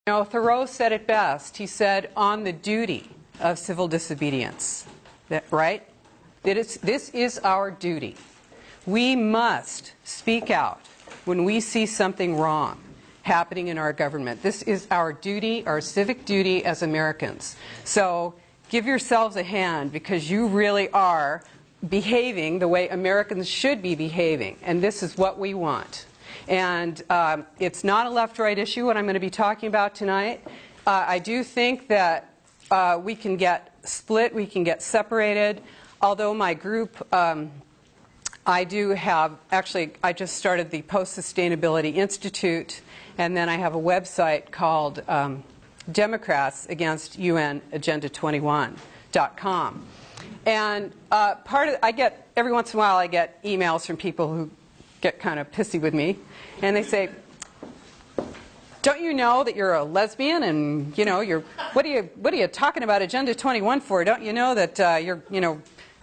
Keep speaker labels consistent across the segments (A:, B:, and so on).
A: You know, Thoreau said it best. He said, on the duty of civil disobedience. Right? This is our duty. We must speak out when we see something wrong happening in our government. This is our duty, our civic duty as Americans. So give yourselves a hand, because you really are behaving the way Americans should be behaving. And this is what we want. And it's not a left-right issue, what I'm going to be talking about tonight. I do think that we can get split, we can get separated. Although my group, I do have, actually, I just started the Post-Sustainability Institute, and then I have a website called Democrats Against UN Agenda 21.com. And every once in a while I get emails from people who get kind of pissy with me, and they say, don't you know that you're a lesbian, and what are you talking about Agenda 21 for? Don't you know that you're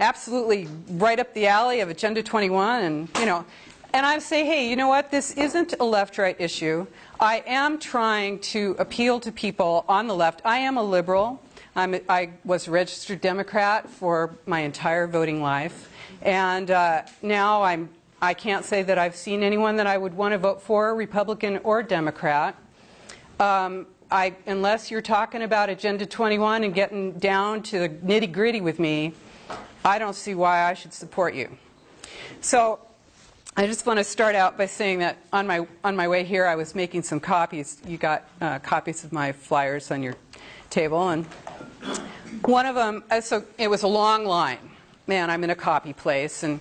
A: absolutely right up the alley of Agenda 21? And I say, hey, you know what, this isn't a left-right issue. I am trying to appeal to people on the left. I am a liberal. I was a registered Democrat for my entire voting life, and now I can't say that I've seen anyone that I would want to vote for, Republican or Democrat. Unless you're talking about Agenda 21 and getting down to the nitty-gritty with me, I don't see why I should support you. So I just want to start out by saying that on my way here I was making some copies. You got copies of my flyers on your table, and one of them, so it was a long line. Man, I'm in a copy place, and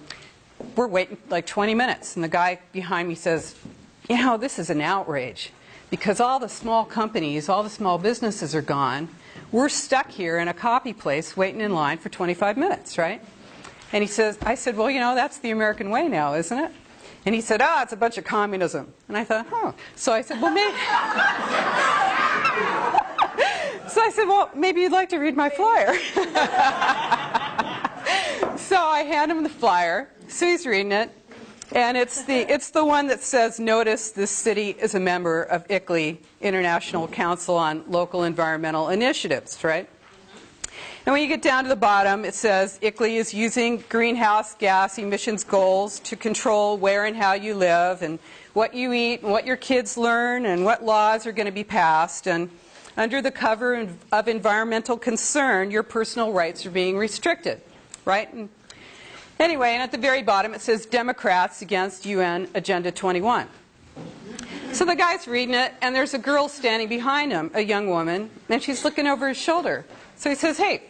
A: we're waiting like 20 minutes, and the guy behind me says, this is an outrage, because all the small companies, all the small businesses are gone. We're stuck here in a copy place waiting in line for 25 minutes, right? And I said, well, that's the American way now, isn't it? And he said, it's a bunch of communism. And I thought, So I said, well, maybe you'd like to read my flyer. So I hand him the flyer. So he's reading it, and it's the one that says, notice this city is a member of ICLEI, International Council on Local Environmental Initiatives, right? And when you get down to the bottom, it says ICLEI is using greenhouse gas emissions goals to control where and how you live, and what you eat, and what your kids learn, and what laws are going to be passed. And under the cover of environmental concern, your personal rights are being restricted, right? Anyway, and at the very bottom it says Democrats Against UN Agenda 21. So the guy's reading it, and there's a girl standing behind him, a young woman, and she's looking over his shoulder. So he says, hey,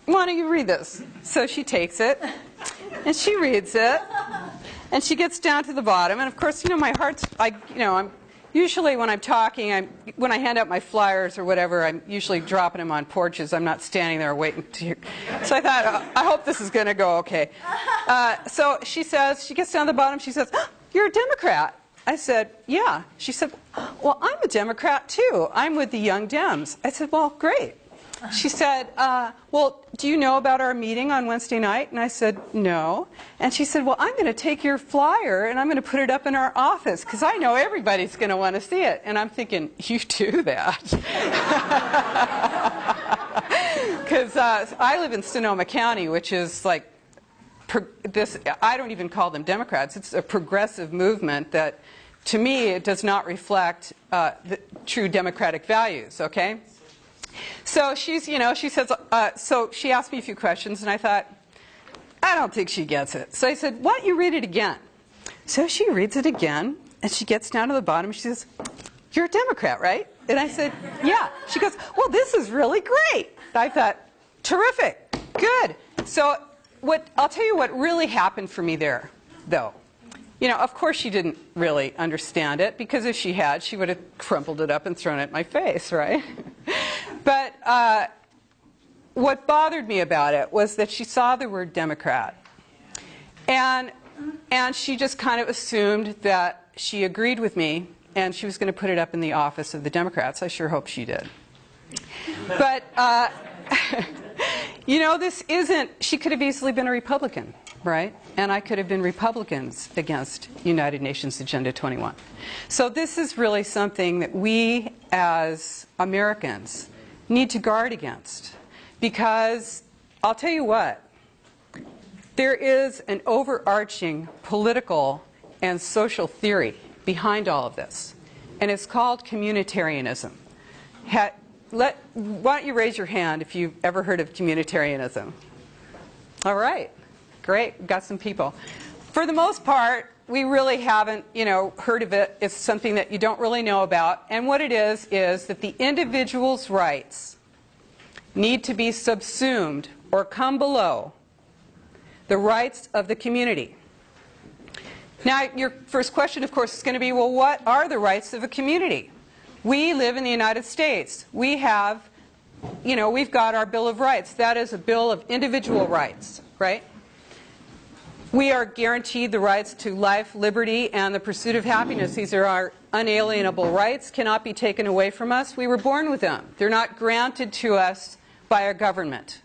A: why don't you read this? So she takes it, and she reads it, and she gets down to the bottom, and of course, my heart's, I'm usually when I'm talking, when I hand out my flyers or whatever, I'm usually dropping them on porches. I'm not standing there waiting to hear. So I thought, I hope this is going to go okay. So she gets down to the bottom, she says, you're a Democrat. I said, yeah. She said, well, I'm a Democrat too. I'm with the Young Dems. I said, well, great. She said, well, do you know about our meeting on Wednesday night? And I said, no. And she said, well, I'm going to take your flyer and I'm going to put it up in our office, because I know everybody's going to want to see it. And I'm thinking, you do that? Because I live in Sonoma County, which is like I don't even call them Democrats. It's a progressive movement that, to me, it does not reflect the true democratic values, okay? So she says, so she asked me a few questions, and I thought, I don't think she gets it. So I said, why don't you read it again? So she reads it again, and she gets down to the bottom, and she says, you're a Democrat, right? And I said, yeah. She goes, well, this is really great. I thought, terrific, good. So I'll tell you what really happened for me there, though. Of course she didn't really understand it, because if she had, she would have crumpled it up and thrown it at my face, right? But what bothered me about it was that she saw the word Democrat. And she just kind of assumed that she agreed with me, and she was going to put it up in the office of the Democrats. I sure hope she did. But, this isn't, she could have easily been a Republican, right? And I could have been Republicans against United Nations Agenda 21. So this is really something that we as Americans, need to guard against. Because I'll tell you what, there is an overarching political and social theory behind all of this, and it's called communitarianism. Why don't you raise your hand if you've ever heard of communitarianism? All right, great, we've got some people. For the most part, we really haven't, heard of it. It's something that you don't really know about. And what it is that the individual's rights need to be subsumed or come below the rights of the community. Now, your first question, of course, is going to be, well, what are the rights of a community? We live in the United States. We have, we've got our Bill of Rights. That is a bill of individual rights, right? We are guaranteed the rights to life, liberty, and the pursuit of happiness. These are our unalienable rights, cannot be taken away from us. We were born with them. They're not granted to us by our government.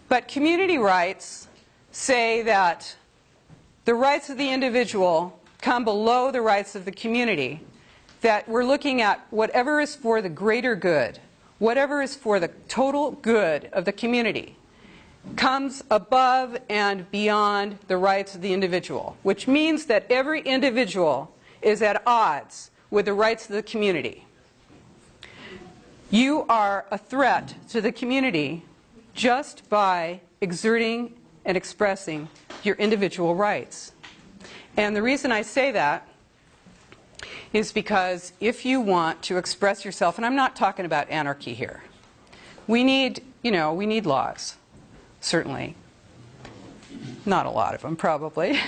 A: But community rights say that the rights of the individual come below the rights of the community, that we're looking at whatever is for the greater good, whatever is for the total good of the community, comes above and beyond the rights of the individual, which means that every individual is at odds with the rights of the community. You are a threat to the community just by exerting and expressing your individual rights. And the reason I say that is because if you want to express yourself, and I'm not talking about anarchy here, we need laws. Certainly. Not a lot of them, probably.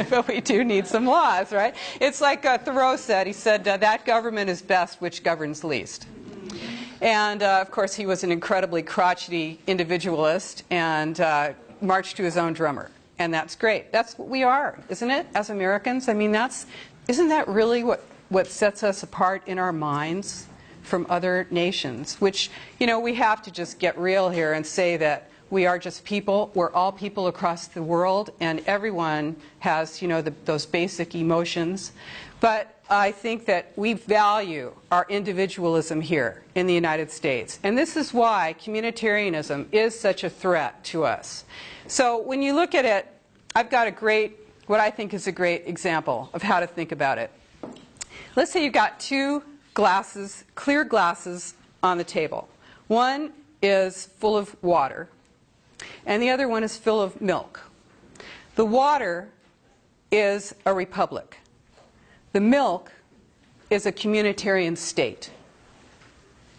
A: But we do need some laws, right? It's like Thoreau said. He said, that government is best which governs least. And, of course, he was an incredibly crotchety individualist and marched to his own drummer. And that's great. That's what we are, isn't it, as Americans? I mean, isn't that really what sets us apart in our minds from other nations? Which, we have to just get real here and say that we are just people. We're all people across the world, and everyone has, those basic emotions. But I think that we value our individualism here in the United States. And this is why communitarianism is such a threat to us. So when you look at it, I've got what I think is a great example of how to think about it. Let's say you've got two glasses, clear glasses on the table. One is full of water, and the other one is full of milk. The water is a republic. The milk is a communitarian state.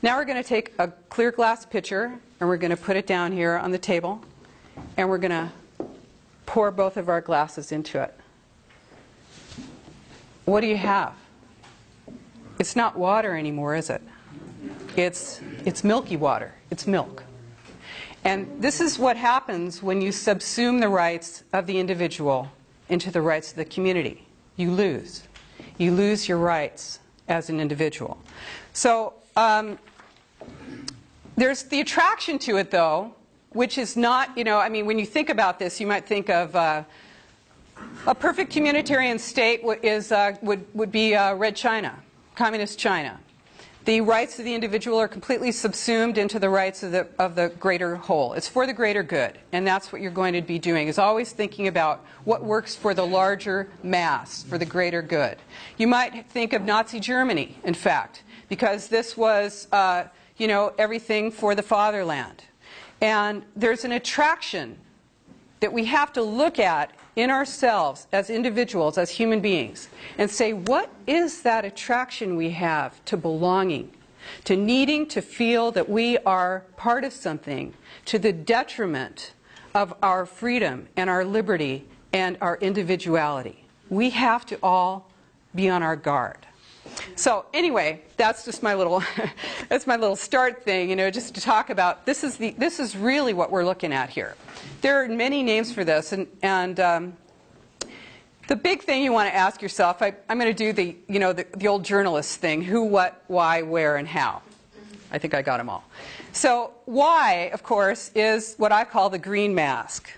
A: Now we're going to take a clear glass pitcher and we're going to put it down here on the table, and we're going to pour both of our glasses into it. What do you have? It's not water anymore, is it? It's milky water. It's milk. And this is what happens when you subsume the rights of the individual into the rights of the community. You lose. You lose your rights as an individual. So there's the attraction to it, though, which is not, when you think about this, you might think of a perfect communitarian state would be Red China, Communist China. The rights of the individual are completely subsumed into the rights of the greater whole. It's for the greater good, and that's what you're going to be doing, is always thinking about what works for the larger mass, for the greater good. You might think of Nazi Germany, in fact, because this was, everything for the fatherland. And there's an attraction that we have to look at in ourselves as individuals, as human beings, and say, what is that attraction we have to belonging, to needing to feel that we are part of something to the detriment of our freedom and our liberty and our individuality? We have to all be on our guard. So anyway, that's just my little that's my little start thing, just to talk about this is really what we're looking at here. There are many names for this, and the big thing you want to ask yourself, I'm going to do the old journalist thing: who, what, why, where, and how. I think I got them all. So why, of course, is what I call the green mask.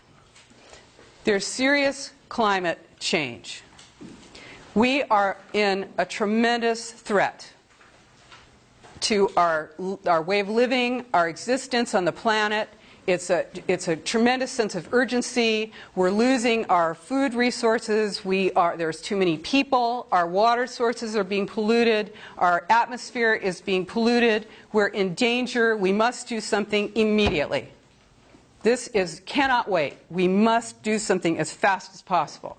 A: There's serious climate change. We are in a tremendous threat to our way of living, our existence on the planet. It's a tremendous sense of urgency. We're losing our food resources. There's too many people. Our water sources are being polluted. Our atmosphere is being polluted. We're in danger. We must do something immediately. This cannot wait. We must do something as fast as possible.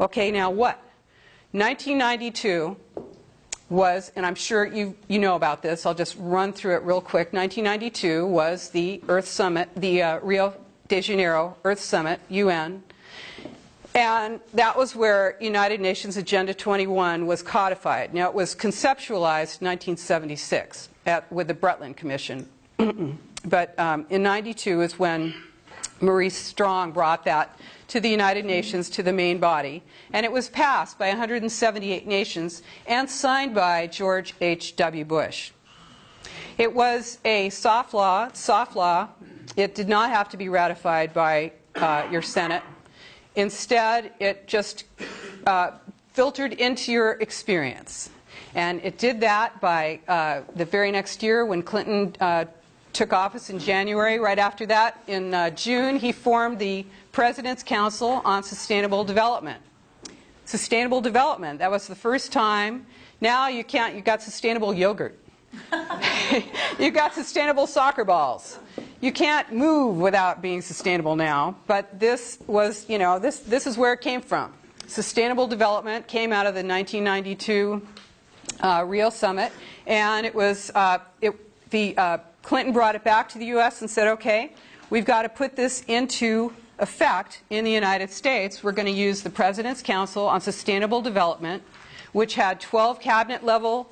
A: Okay, now what? 1992 was, and I'm sure you know about this, I'll just run through it real quick. 1992 was the Earth Summit, the Rio de Janeiro Earth Summit, UN. And that was where United Nations Agenda 21 was codified. Now, it was conceptualized in 1976 with the Brundtland Commission. But in 92 is when Maurice Strong brought that to the United Nations, to the main body. And it was passed by 178 nations and signed by George H.W. Bush. It was a soft law. It did not have to be ratified by your Senate. Instead, it just filtered into your experience. And it did that by the very next year when Clinton took office in January. Right after that, in June, he formed the President's Council on Sustainable Development. Sustainable development, that was the first time. Now you got sustainable yogurt. You've got sustainable soccer balls. You can't move without being sustainable now, but this was, this is where it came from. Sustainable development came out of the 1992 Rio Summit, and it was, Clinton brought it back to the U.S. and said, okay, we've got to put this into effect in the United States. We're going to use the President's Council on Sustainable Development, which had 12 cabinet level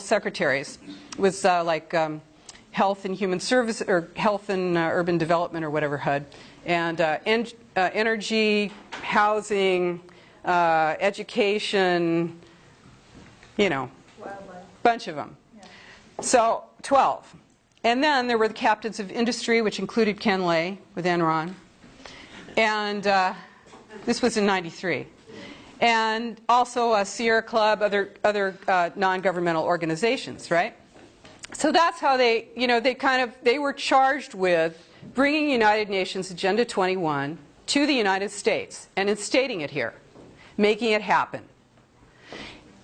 A: secretaries. It was like Health and Human Services, or Health and Urban Development, or whatever HUD, and energy, housing, education, bunch of them. Yeah. So 12. And then there were the captains of industry, which included Ken Lay with Enron. And this was in 93. And also Sierra Club, other non-governmental organizations, right? So that's how they were charged with bringing United Nations Agenda 21 to the United States and instating it here, making it happen.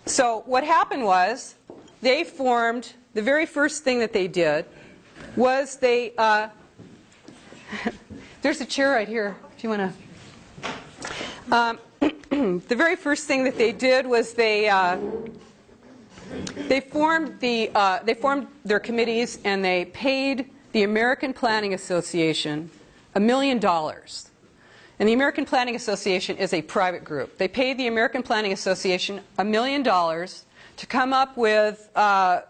A: So what happened was they formed, the very first thing that they did was they, there's a chair right here if you want to. The very first thing that they did was they formed their committees, and they paid the American Planning Association $1 million. And the American Planning Association is a private group. They paid the American Planning Association $1 million to come up with a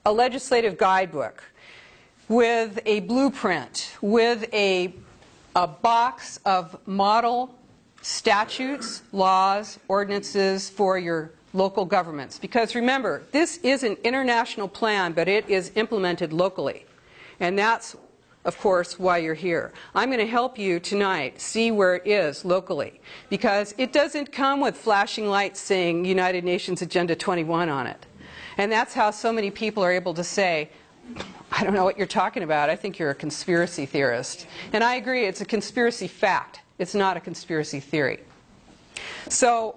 A: legislative guidebook, with a blueprint, with a box of model statutes, laws, ordinances for your local governments. Because remember, this is an international plan, but it is implemented locally. And that's, of course, why you're here. I'm going to help you tonight see where it is locally. Because it doesn't come with flashing lights saying United Nations Agenda 21 on it. And that's how so many people are able to say, I don't know what you're talking about. I think you're a conspiracy theorist. And I agree, it's a conspiracy fact. It's not a conspiracy theory. So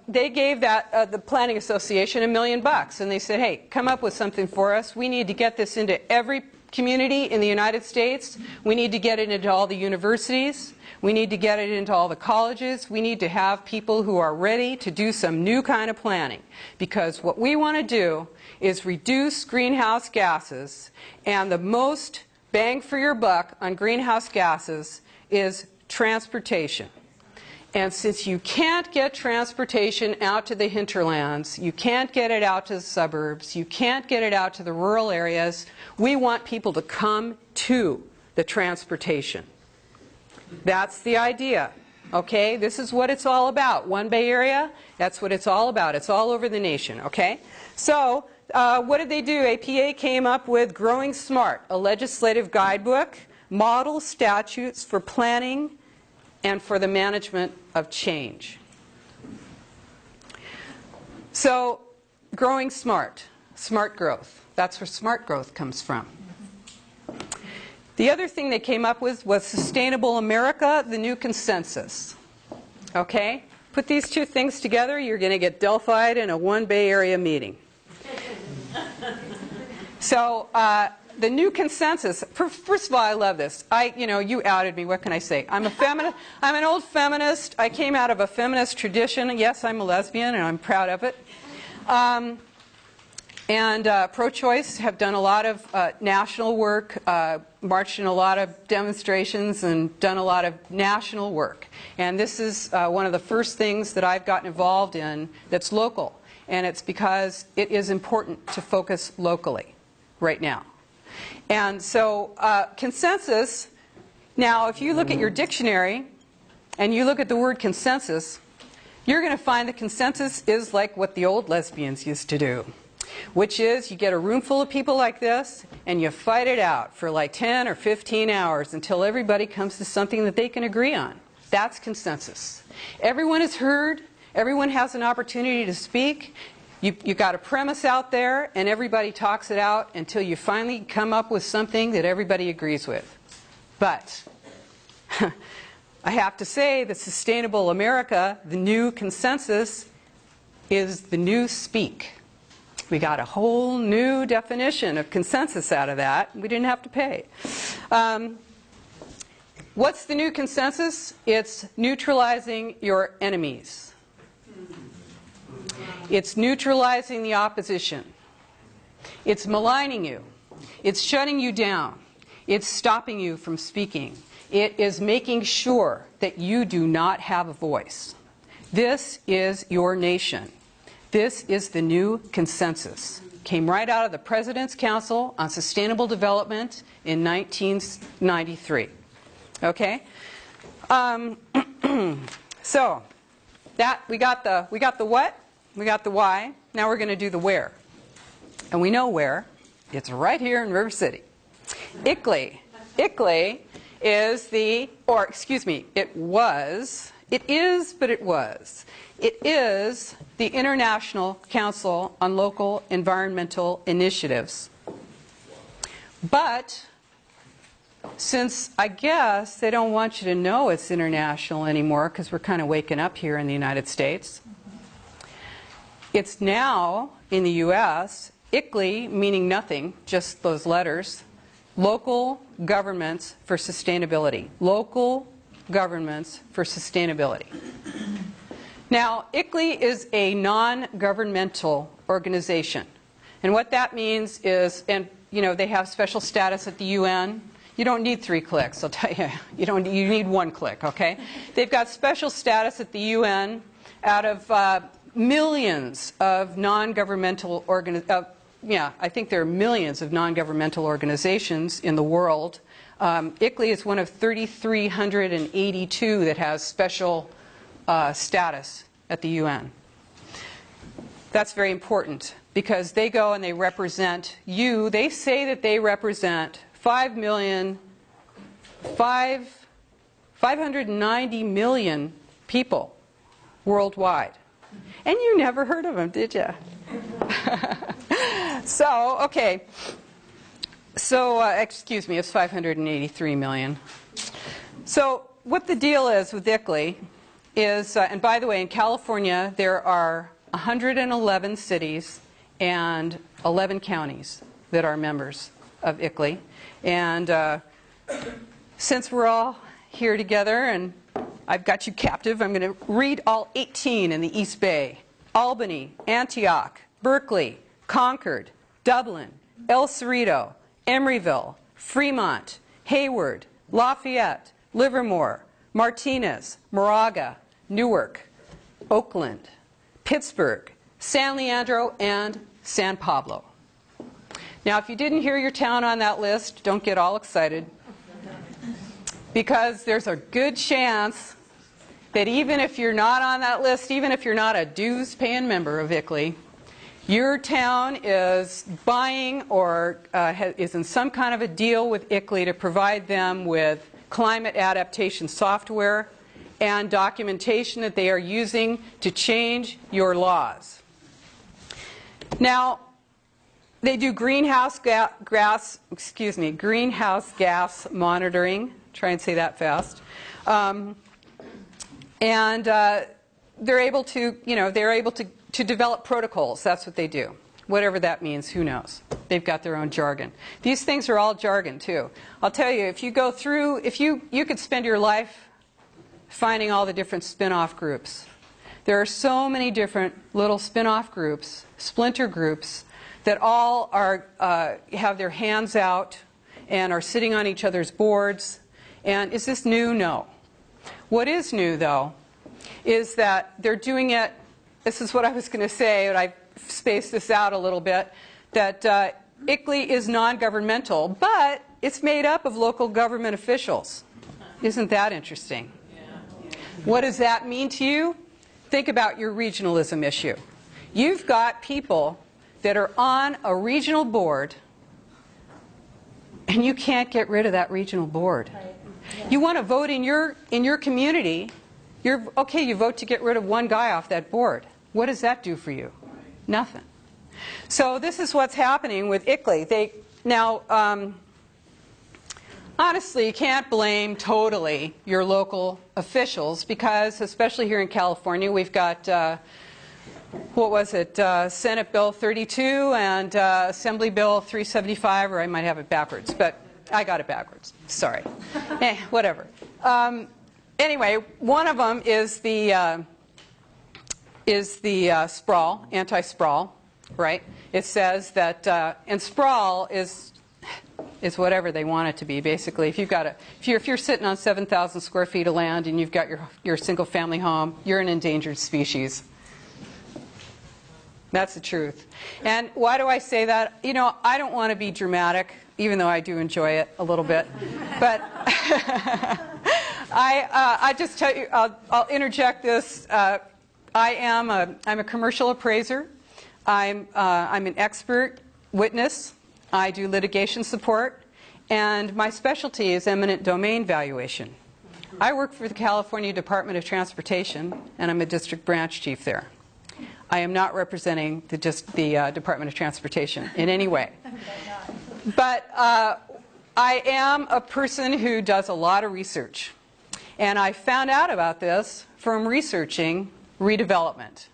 A: they gave the Planning Association $1 million, and they said, hey, come up with something for us. We need to get this into every community in the United States. We need to get it into all the universities. We need to get it into all the colleges. We need to have people who are ready to do some new kind of planning. Because what we want to do is reduce greenhouse gases, and the most bang for your buck on greenhouse gases is transportation. And since you can't get transportation out to the hinterlands, you can't get it out to the suburbs, you can't get it out to the rural areas, we want people to come to the transportation. That's the idea. Okay? This is what it's all about. One Bay Area, that's what it's all about. It's all over the nation. Okay? So, what did they do? APA came up with Growing Smart, a legislative guidebook, model statutes for planning and for the management of change. So growing smart, smart growth. That's where smart growth comes from. The other thing they came up with was Sustainable America, the New Consensus. Okay? Put these two things together, you're going to get Delphied in a one Bay Area meeting. So, the new consensus, first of all, I love this. You outed me, what can I say? I'm a feminist, I'm an old feminist. I came out of a feminist tradition. Yes, I'm a lesbian and I'm proud of it. Pro-choice have done a lot of national work, marched in a lot of demonstrations and done a lot of national work. And this is one of the first things that I've gotten involved in that's local. And it's because it is important to focus locally right now. And so consensus, now if you look at your dictionary and you look at the word consensus, you're going to find that consensus is like what the old lesbians used to do, which is you get a room full of people like this and you fight it out for like 10 or 15 hours until everybody comes to something that they can agree on. That's consensus. Everyone is heard. Everyone has an opportunity to speak. You got a premise out there and everybody talks it out until you finally come up with something that everybody agrees with. But I have to say that Sustainable America, the new consensus, is the new speak. We got a whole new definition of consensus out of that. We didn't have to pay. What's the new consensus? It's neutralizing your enemies. It's neutralizing the opposition. It's maligning you. It's shutting you down. It's stopping you from speaking. It is making sure that you do not have a voice. This is your nation. This is the new consensus. Came right out of the President's Council on Sustainable Development in 1993. Okay? So, that we got the what? We got the why. Now we're going to do the where. And we know where. It's right here in River City. ICLEI. ICLEI is the, or excuse me, it was, it is, but it was. It is the International Council on Local Environmental Initiatives. But since I guess they don't want you to know it's international anymore because we're kind of waking up here in the United States, it's now in the U.S., ICLEI, meaning nothing, just those letters, Local Governments for Sustainability. Local Governments for Sustainability. Now, ICLEI is a non-governmental organization. And what that means is, and you know, they have special status at the UN. You don't need 3 clicks, I'll tell you. You need 1 click, okay? They've got special status at the UN out of millions of non-governmental I think there are millions of non-governmental organizations in the world. ICLEI is one of 3,382 that has special status at the UN. That's very important because they go and they represent you. They say that they represent 590 million people worldwide. And you never heard of them, did you? So, okay. So, excuse me, it's 583 million. So, what the deal is with ICLEI is, and by the way, in California, there are 111 cities and 11 counties that are members of ICLEI. And since we're all here together and I've got you captive, I'm going to read all 18 in the East Bay. Albany, Antioch, Berkeley, Concord, Dublin, El Cerrito, Emeryville, Fremont, Hayward, Lafayette, Livermore, Martinez, Moraga, Newark, Oakland, Pittsburgh, San Leandro, and San Pablo. Now, if you didn't hear your town on that list, don't get all excited, because there's a good chance that even if you're not on that list, even if you're not a dues-paying member of ICLEI, your town is buying or is in some kind of a deal with ICLEI to provide them with climate adaptation software and documentation that they are using to change your laws. Now, they do greenhouse gas monitoring. Try and say that fast. And they're able to, to develop protocols. That's what they do. Whatever that means, who knows? They've got their own jargon. These things are all jargon too. I'll tell you, if you go through, if you could spend your life finding all the different spin-off groups. There are so many different little spin-off groups, splinter groups, that all are have their hands out and are sitting on each other's boards. And is this new? No. What is new, though, is that they're doing it. This is what I was going to say, but I spaced this out a little bit. That ICLEI is non-governmental, but it's made up of local government officials. Isn't that interesting? Yeah. What does that mean to you? Think about your regionalism issue. You've got people that are on a regional board, and you can't get rid of that regional board. Right. Yeah. You want to vote in your community. Okay, you vote to get rid of one guy off that board. What does that do for you? Nothing. So this is what's happening with ICLEI. Honestly, you can't blame totally your local officials because, especially here in California, we've got, what was it, Senate Bill 32 and Assembly Bill 375, or I might have it backwards, but I got it backwards. Sorry. Whatever. Anyway, one of them is the sprawl, anti-sprawl, right? It says that, and sprawl is whatever they want it to be. Basically, if you're sitting on 7,000 square feet of land and you've got your single-family home, you're an endangered species. That's the truth. And why do I say that? You know, I don't want to be dramatic, even though I do enjoy it a little bit. But I just tell you, I'll interject this. I'm a commercial appraiser. I'm an expert witness. I do litigation support, and my specialty is eminent domain valuation. I work for the California Department of Transportation, and I'm a district branch chief there. I am not representing the Department of Transportation in any way. But I am a person who does a lot of research, and I found out about this from researching redevelopment.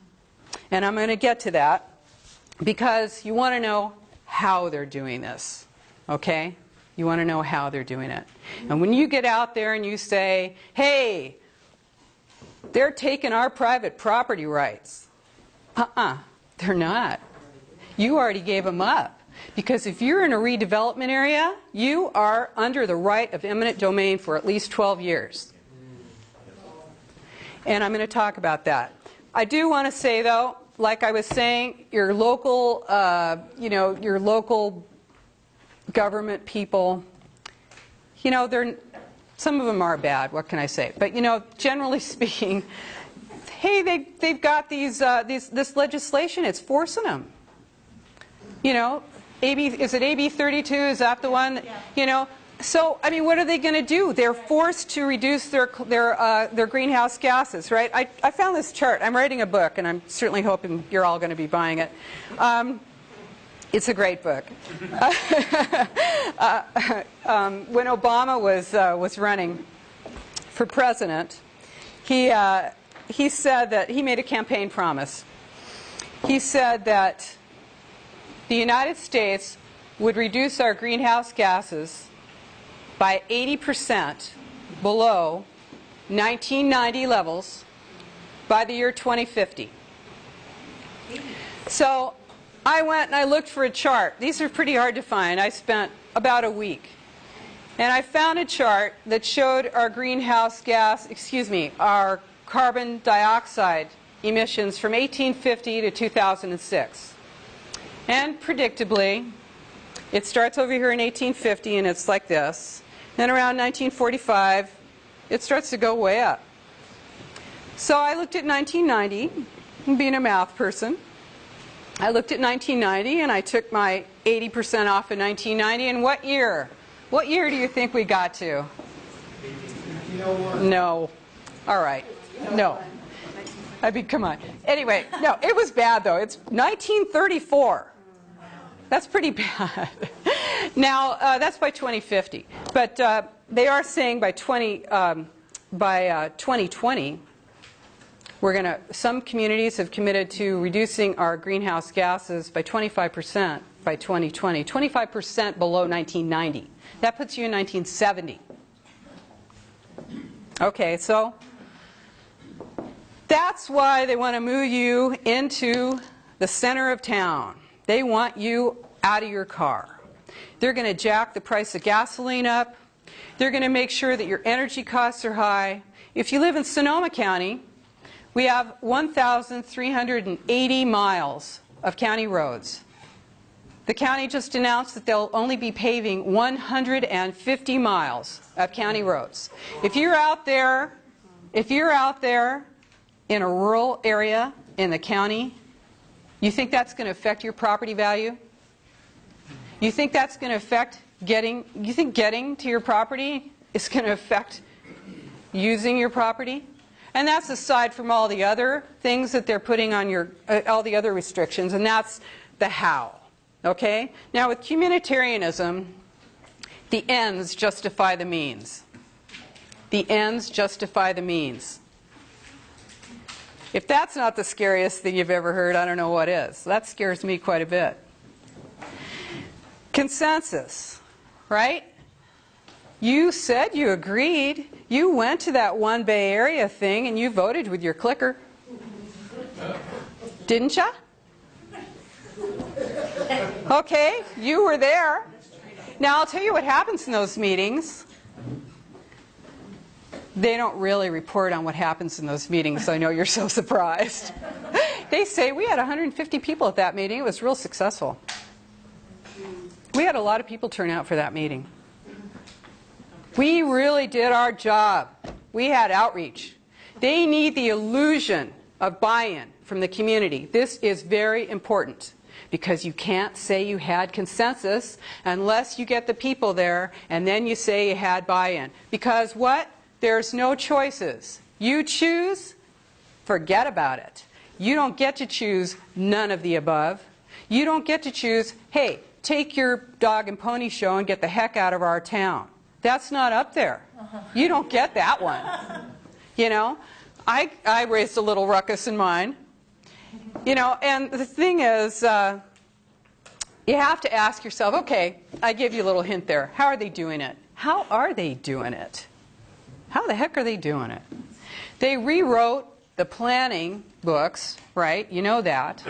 A: And I'm going to get to that because you want to know how they're doing this, okay? You want to know how they're doing it. And when you get out there and you say, hey, they're taking our private property rights. They're not. You already gave them up. Because if you're in a redevelopment area, you are under the right of eminent domain for at least 12 years. And I'm going to talk about that. I do want to say, though, like I was saying, your local, your local government people, some of them are bad. What can I say? But generally speaking, hey, they've got this legislation. It's forcing them. Is it AB 32? Is that the one? Yeah. So, I mean, what are they going to do? They're forced to reduce their greenhouse gases, right? I found this chart. I'm writing a book, and I'm certainly hoping you're all going to be buying it. It's a great book. When Obama was running for president, he said that he made a campaign promise. He said that the United States would reduce our greenhouse gases by 80% below 1990 levels by the year 2050. So I went and I looked for a chart. These are pretty hard to find. I spent about a week. And I found a chart that showed our our carbon dioxide emissions from 1850 to 2006. And predictably, it starts over here in 1850 and it's like this. Then around 1945, it starts to go way up. So I looked at 1990, being a math person. I looked at 1990 and I took my 80% off of 1990. And what year? What year do you think we got to?
B: 1901.
A: No. All right. No. I mean, come on. Anyway, no, it was bad, though. It's 1934. That's pretty bad. Now, that's by 2050. But they are saying by 2020, some communities have committed to reducing our greenhouse gases by 25% by 2020, 25% below 1990. That puts you in 1970. Okay, so that's why they want to move you into the center of town. They want you out of your car. They're going to jack the price of gasoline up. They're going to make sure that your energy costs are high. If you live in Sonoma County, we have 1,380 miles of county roads. The county just announced that they'll only be paving 150 miles of county roads. If you're out there in a rural area in the county, you think that's going to affect your property value? You think that's going to affect getting to your property is going to affect using your property? And that's aside from all the other things that they're putting on your, all the other restrictions, and that's the how. Okay? Now with communitarianism, the ends justify the means. The ends justify the means. If that's not the scariest thing you've ever heard, I don't know what is. That scares me quite a bit. Consensus, right? You said you agreed. You went to that One Bay Area thing and you voted with your clicker. Didn't ya? Okay, you were there. Now I'll tell you what happens in those meetings. They don't really report on what happens in those meetings, so I know you're so surprised. They say, we had 150 people at that meeting. It was real successful. We had a lot of people turn out for that meeting. We really did our job. We had outreach. They need the illusion of buy-in from the community. This is very important because you can't say you had consensus unless you get the people there and then you say you had buy-in. Because what? There's no choices. You choose, forget about it. You don't get to choose none of the above. You don't get to choose, hey, take your dog and pony show and get the heck out of our town. That's not up there. You don't get that one. You know, I raised a little ruckus in mine. You know, and the thing is, you have to ask yourself, okay, I give you a little hint there. How are they doing it? How are they doing it? How the heck are they doing it? They rewrote the planning books, right? You know that.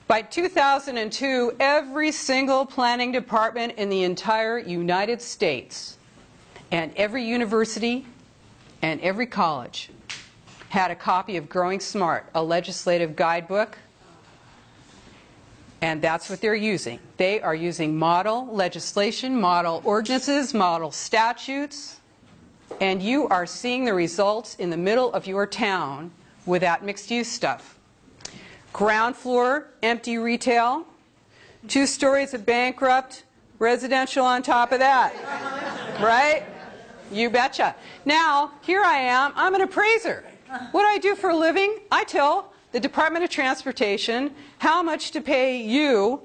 A: By 2002, every single planning department in the entire United States and every university and every college had a copy of Growing Smart, a legislative guidebook, and that's what they're using. They are using model legislation, model ordinances, model statutes, and you are seeing the results in the middle of your town with that mixed-use stuff. Ground floor, empty retail, 2 stories of bankrupt, residential on top of that. Right? You betcha. Now, here I am. I'm an appraiser. What do I do for a living? I tell the Department of Transportation how much to pay you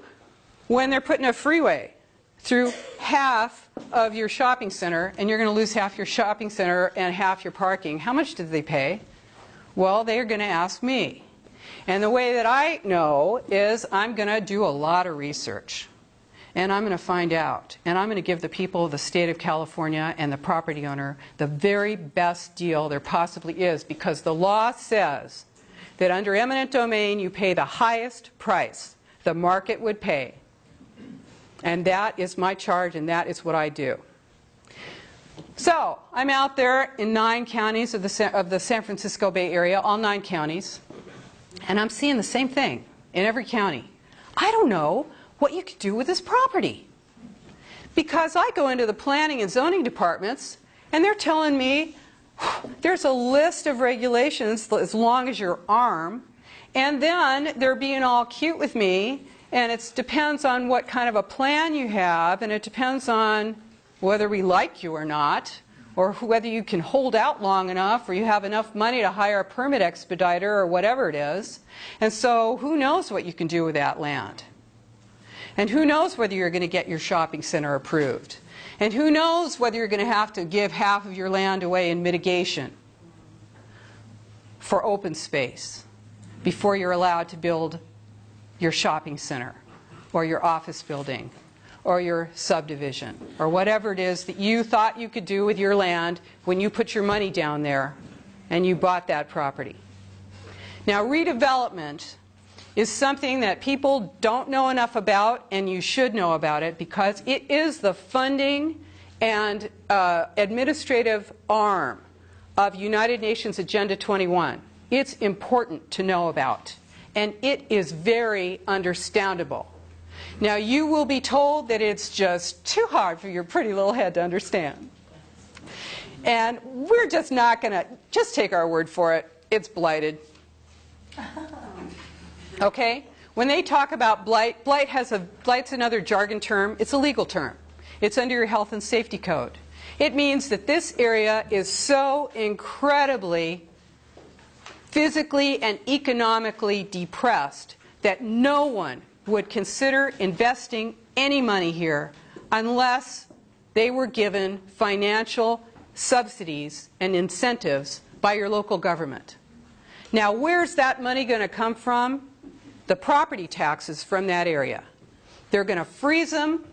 A: when they're putting a freeway through half of your shopping center, and you're going to lose half your shopping center and half your parking. How much did they pay? Well, they're going to ask me. And the way that I know is I'm going to do a lot of research. And I'm going to find out. And I'm going to give the people of the state of California and the property owner the very best deal there possibly is, because the law says that under eminent domain you pay the highest price the market would pay. And that is my charge, and that is what I do. So I'm out there in 9 counties of the San Francisco Bay Area, all 9 counties, and I'm seeing the same thing in every county. I don't know what you could do with this property, because I go into the planning and zoning departments, and they're telling me there's a list of regulations as long as your arm, and then they're being all cute with me. And it depends on what kind of a plan you have, and it depends on whether we like you or not, or whether you can hold out long enough, or you have enough money to hire a permit expediter or whatever it is. And so who knows what you can do with that land? And who knows whether you're going to get your shopping center approved? And who knows whether you're going to have to give half of your land away in mitigation for open space before you're allowed to build your shopping center or your office building or your subdivision or whatever it is that you thought you could do with your land when you put your money down there and you bought that property. Now, redevelopment is something that people don't know enough about, and you should know about it, because it is the funding and administrative arm of United Nations Agenda 21. It's important to know about, and it is very understandable. Now, you will be told that it's just too hard for your pretty little head to understand. And we're just not going to, just take our word for it, it's blighted. Okay? When they talk about blight, blight's another jargon term. It's a legal term. It's under your health and safety code. It means that this area is so incredibly physically and economically depressed that no one would consider investing any money here unless they were given financial subsidies and incentives by your local government. Now, where's that money going to come from? The property taxes from that area. They're going to freeze them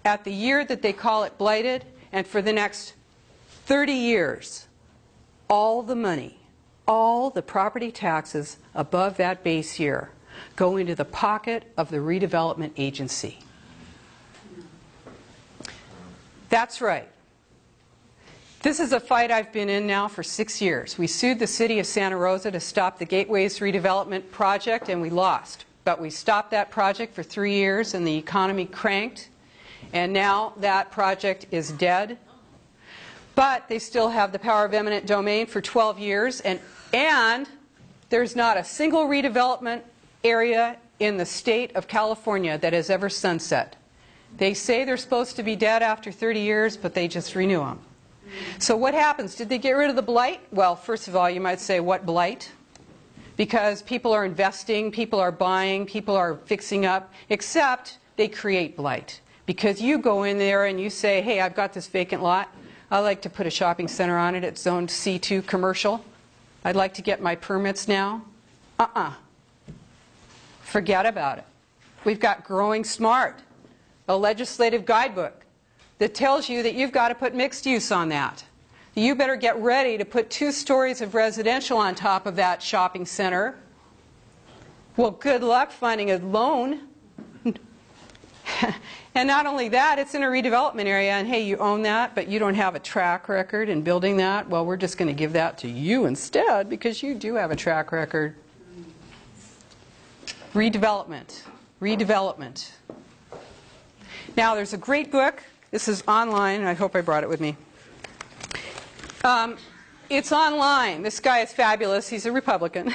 A: at the year that they call it blighted, and for the next 30 years, all the money, all the property taxes above that base year go into the pocket of the redevelopment agency. That's right. This is a fight I've been in now for 6 years. We sued the city of Santa Rosa to stop the Gateways redevelopment project, and we lost. But we stopped that project for 3 years, and the economy cranked, and now that project is dead. But they still have the power of eminent domain for 12 years, and there's not a single redevelopment area in the state of California that has ever sunset. They say they're supposed to be dead after 30 years, but they just renew them. So what happens? Did they get rid of the blight? Well, first of all, you might say, what blight? Because people are investing, people are buying, people are fixing up, except they create blight. Because you go in there and you say, hey, I've got this vacant lot. I'd like to put a shopping center on it. It's zoned C2 commercial. I'd like to get my permits now. Forget about it. We've got Growing Smart, a legislative guidebook that tells you that you've got to put mixed use on that. You better get ready to put 2 stories of residential on top of that shopping center. Well, good luck finding a loan. And not only that, it's in a redevelopment area, and hey, you own that, but you don't have a track record in building that. Well, we're just going to give that to you instead, because you do have a track record. Redevelopment. Redevelopment. Now, there's a great book. This is online. I hope I brought it with me. It's online. This guy is fabulous. He's a Republican.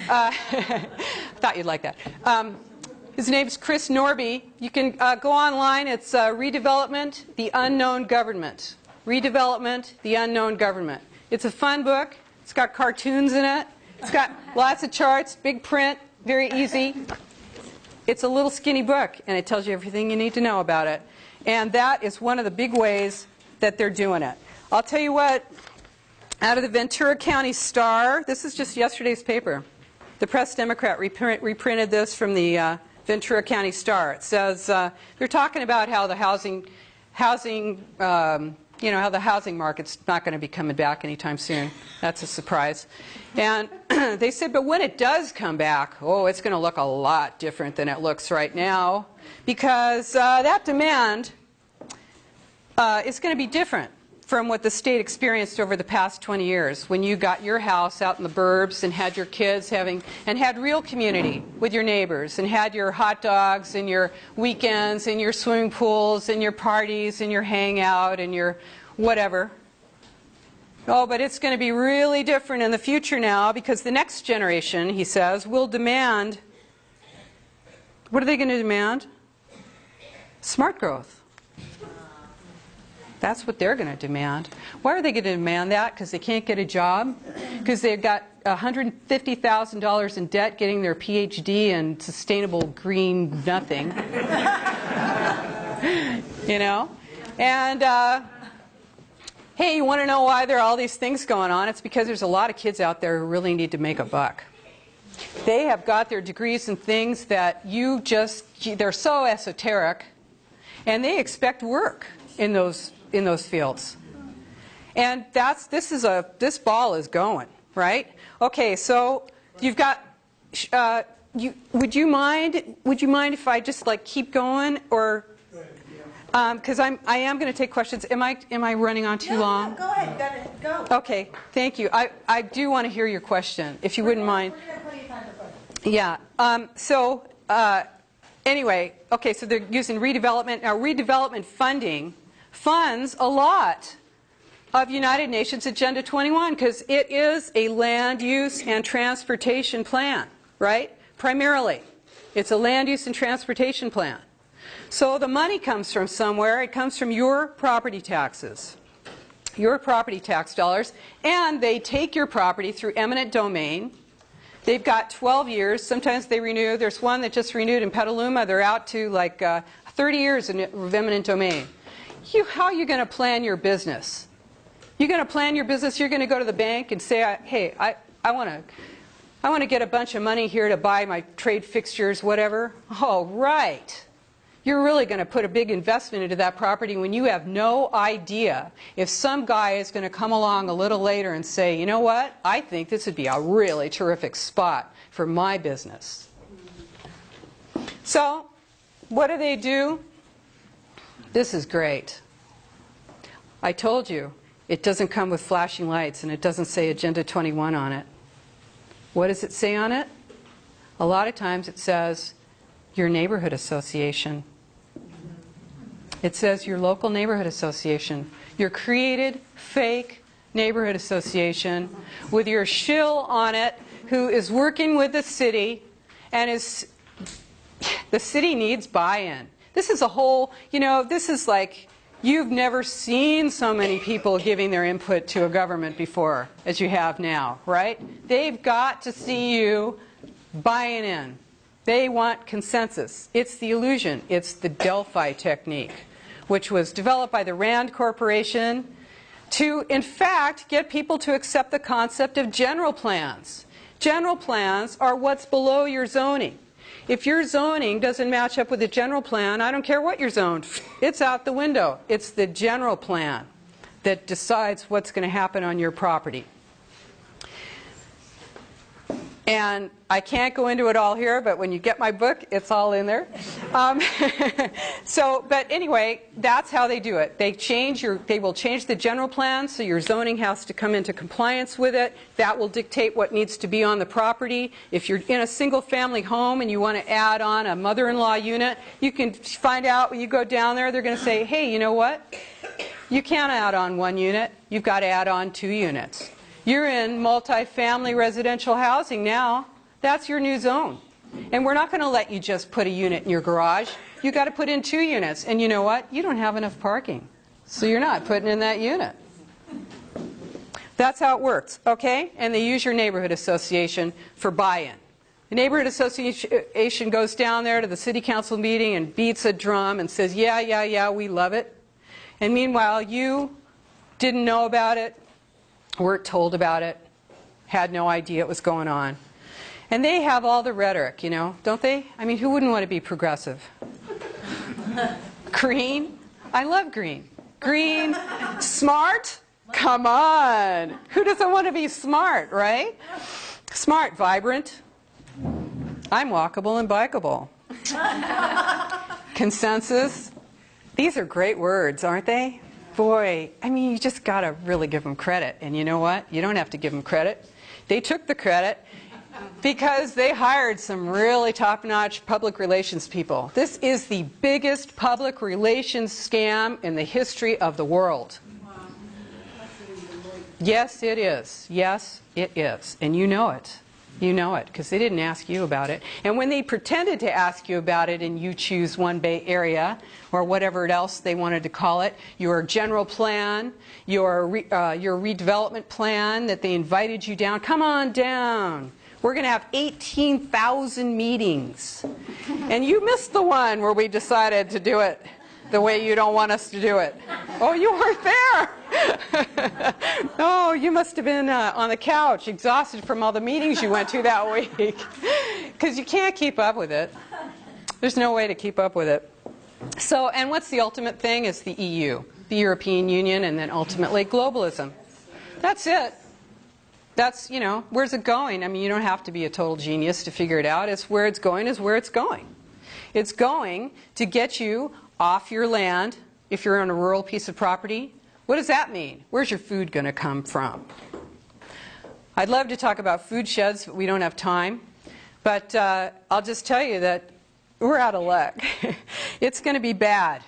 A: Thought you'd like that. His name's Chris Norby. You can go online. It's Redevelopment, the Unknown Government. Redevelopment, the Unknown Government. It's a fun book. It's got cartoons in it. It's got lots of charts, big print, very easy. It's a little skinny book, and it tells you everything you need to know about it. And that is one of the big ways that they're doing it. I'll tell you what, out of the Ventura County Star, this is just yesterday's paper. The Press Democrat reprinted this from the Ventura County Star. It says, they're talking about how the housing market's not going to be coming back anytime soon. That's a surprise. And they said, but when it does come back, oh, it's going to look a lot different than it looks right now, because that demand is going to be different from what the state experienced over the past 20 years, when you got your house out in the burbs and had your kids and had real community with your neighbors, and had your hot dogs and your weekends and your swimming pools and your parties and your hangout and your whatever. Oh, but it's going to be really different in the future now, because the next generation, he says, will demand, what are they going to demand? Smart growth. That's what they're going to demand. Why are they going to demand that? Because they can't get a job? Because they've got $150,000 in debt getting their PhD in sustainable green nothing. You know? And, hey, you want to know why there are all these things going on? It's because there's a lot of kids out there who really need to make a buck. They have got their degrees in things that they're so esoteric, and they expect work in those fields. And this ball is going, right? Okay, so you've got, would you mind if I just like keep going, or, because I am going to take questions. Am I running on too long?
B: No, go ahead, go.
A: Okay, thank you. I do want to hear your question, if you wouldn't mind.
B: We're going to have plenty of time for questions.
A: Yeah, anyway, okay, so they're using redevelopment. Now, redevelopment funding funds a lot of United Nations Agenda 21 because it is a land use and transportation plan, right? Primarily, it's a land use and transportation plan. So the money comes from somewhere. It comes from your property taxes, your property tax dollars, and they take your property through eminent domain. They've got 12 years. Sometimes they renew. There's one that just renewed in Petaluma. They're out to like 30 years of eminent domain. How are you going to plan your business? You're going to plan your business. You're going to go to the bank and say, hey, I want to get a bunch of money here to buy my trade fixtures, whatever. Oh, right. You're really going to put a big investment into that property when you have no idea if some guy is going to come along a little later and say, you know what, I think this would be a really terrific spot for my business. So, what do? This is great. I told you, it doesn't come with flashing lights and it doesn't say Agenda 21 on it. What does it say on it? A lot of times it says your neighborhood association. It says your local neighborhood association. Your created fake neighborhood association with your shill on it who is working with the city and the city needs buy-in. This is a whole, this is like you've never seen so many people giving their input to a government before as you have now, right? They've got to see you buying in. They want consensus. It's the illusion. It's the Delphi technique, which was developed by the Rand Corporation to, in fact, get people to accept the concept of general plans. General plans are what's below your zoning. If your zoning doesn't match up with the general plan, I don't care what you're zoned. It's out the window. It's the general plan that decides what's going to happen on your property. And I can't go into it all here, but when you get my book, it's all in there. But anyway, that's how they do it. They will change the general plan, so your zoning has to come into compliance with it. That will dictate what needs to be on the property. If you're in a single-family home and you want to add on a mother-in-law unit, you can find out when you go down there, they're going to say, hey, you know what? You can't add on one unit. You've got to add on 2 units. You're in multi-family residential housing now. That's your new zone. And we're not going to let you just put a unit in your garage. You've got to put in 2 units. And you know what? You don't have enough parking. So you're not putting in that unit. That's how it works, okay? And they use your neighborhood association for buy-in. The neighborhood association goes down there to the city council meeting and beats a drum and says, yeah, we love it. And meanwhile, you didn't know about it, weren't told about it, had no idea what was going on. And they have all the rhetoric, don't they? I mean, who wouldn't want to be progressive? Green? I love green. Green? Smart? Come on. Who doesn't want to be smart, right? Smart, vibrant. I'm walkable and bikeable. Consensus. These are great words, aren't they? Boy, I mean, you just got to really give them credit. And you know what? You don't have to give them credit. They took the credit because they hired some really top-notch public relations people. This is the biggest public relations scam in the history of the world. Yes, it is. Yes, it is. And you know it. You know it, because they didn't ask you about it. And when they pretended to ask you about it and you choose One Bay Area, or whatever else they wanted to call it, your general plan, your redevelopment plan that they invited you down, come on down. We're going to have 18,000 meetings. And you missed the one where we decided to do it the way you don't want us to do it. Oh, you weren't there. Oh, you must have been on the couch, exhausted from all the meetings you went to that week. Because you can't keep up with it. There's no way to keep up with it. So, and what's the ultimate thing? Is the EU, the European Union, and then ultimately globalism. That's it. That's, you know, where's it going? I mean, you don't have to be a total genius to figure it out. It's where it's going is where it's going. It's going to get you off your land if you're on a rural piece of property. What does that mean? Where's your food going to come from? I'd love to talk about food sheds, but we don't have time. But I'll just tell you that we're out of luck. It's going to be bad.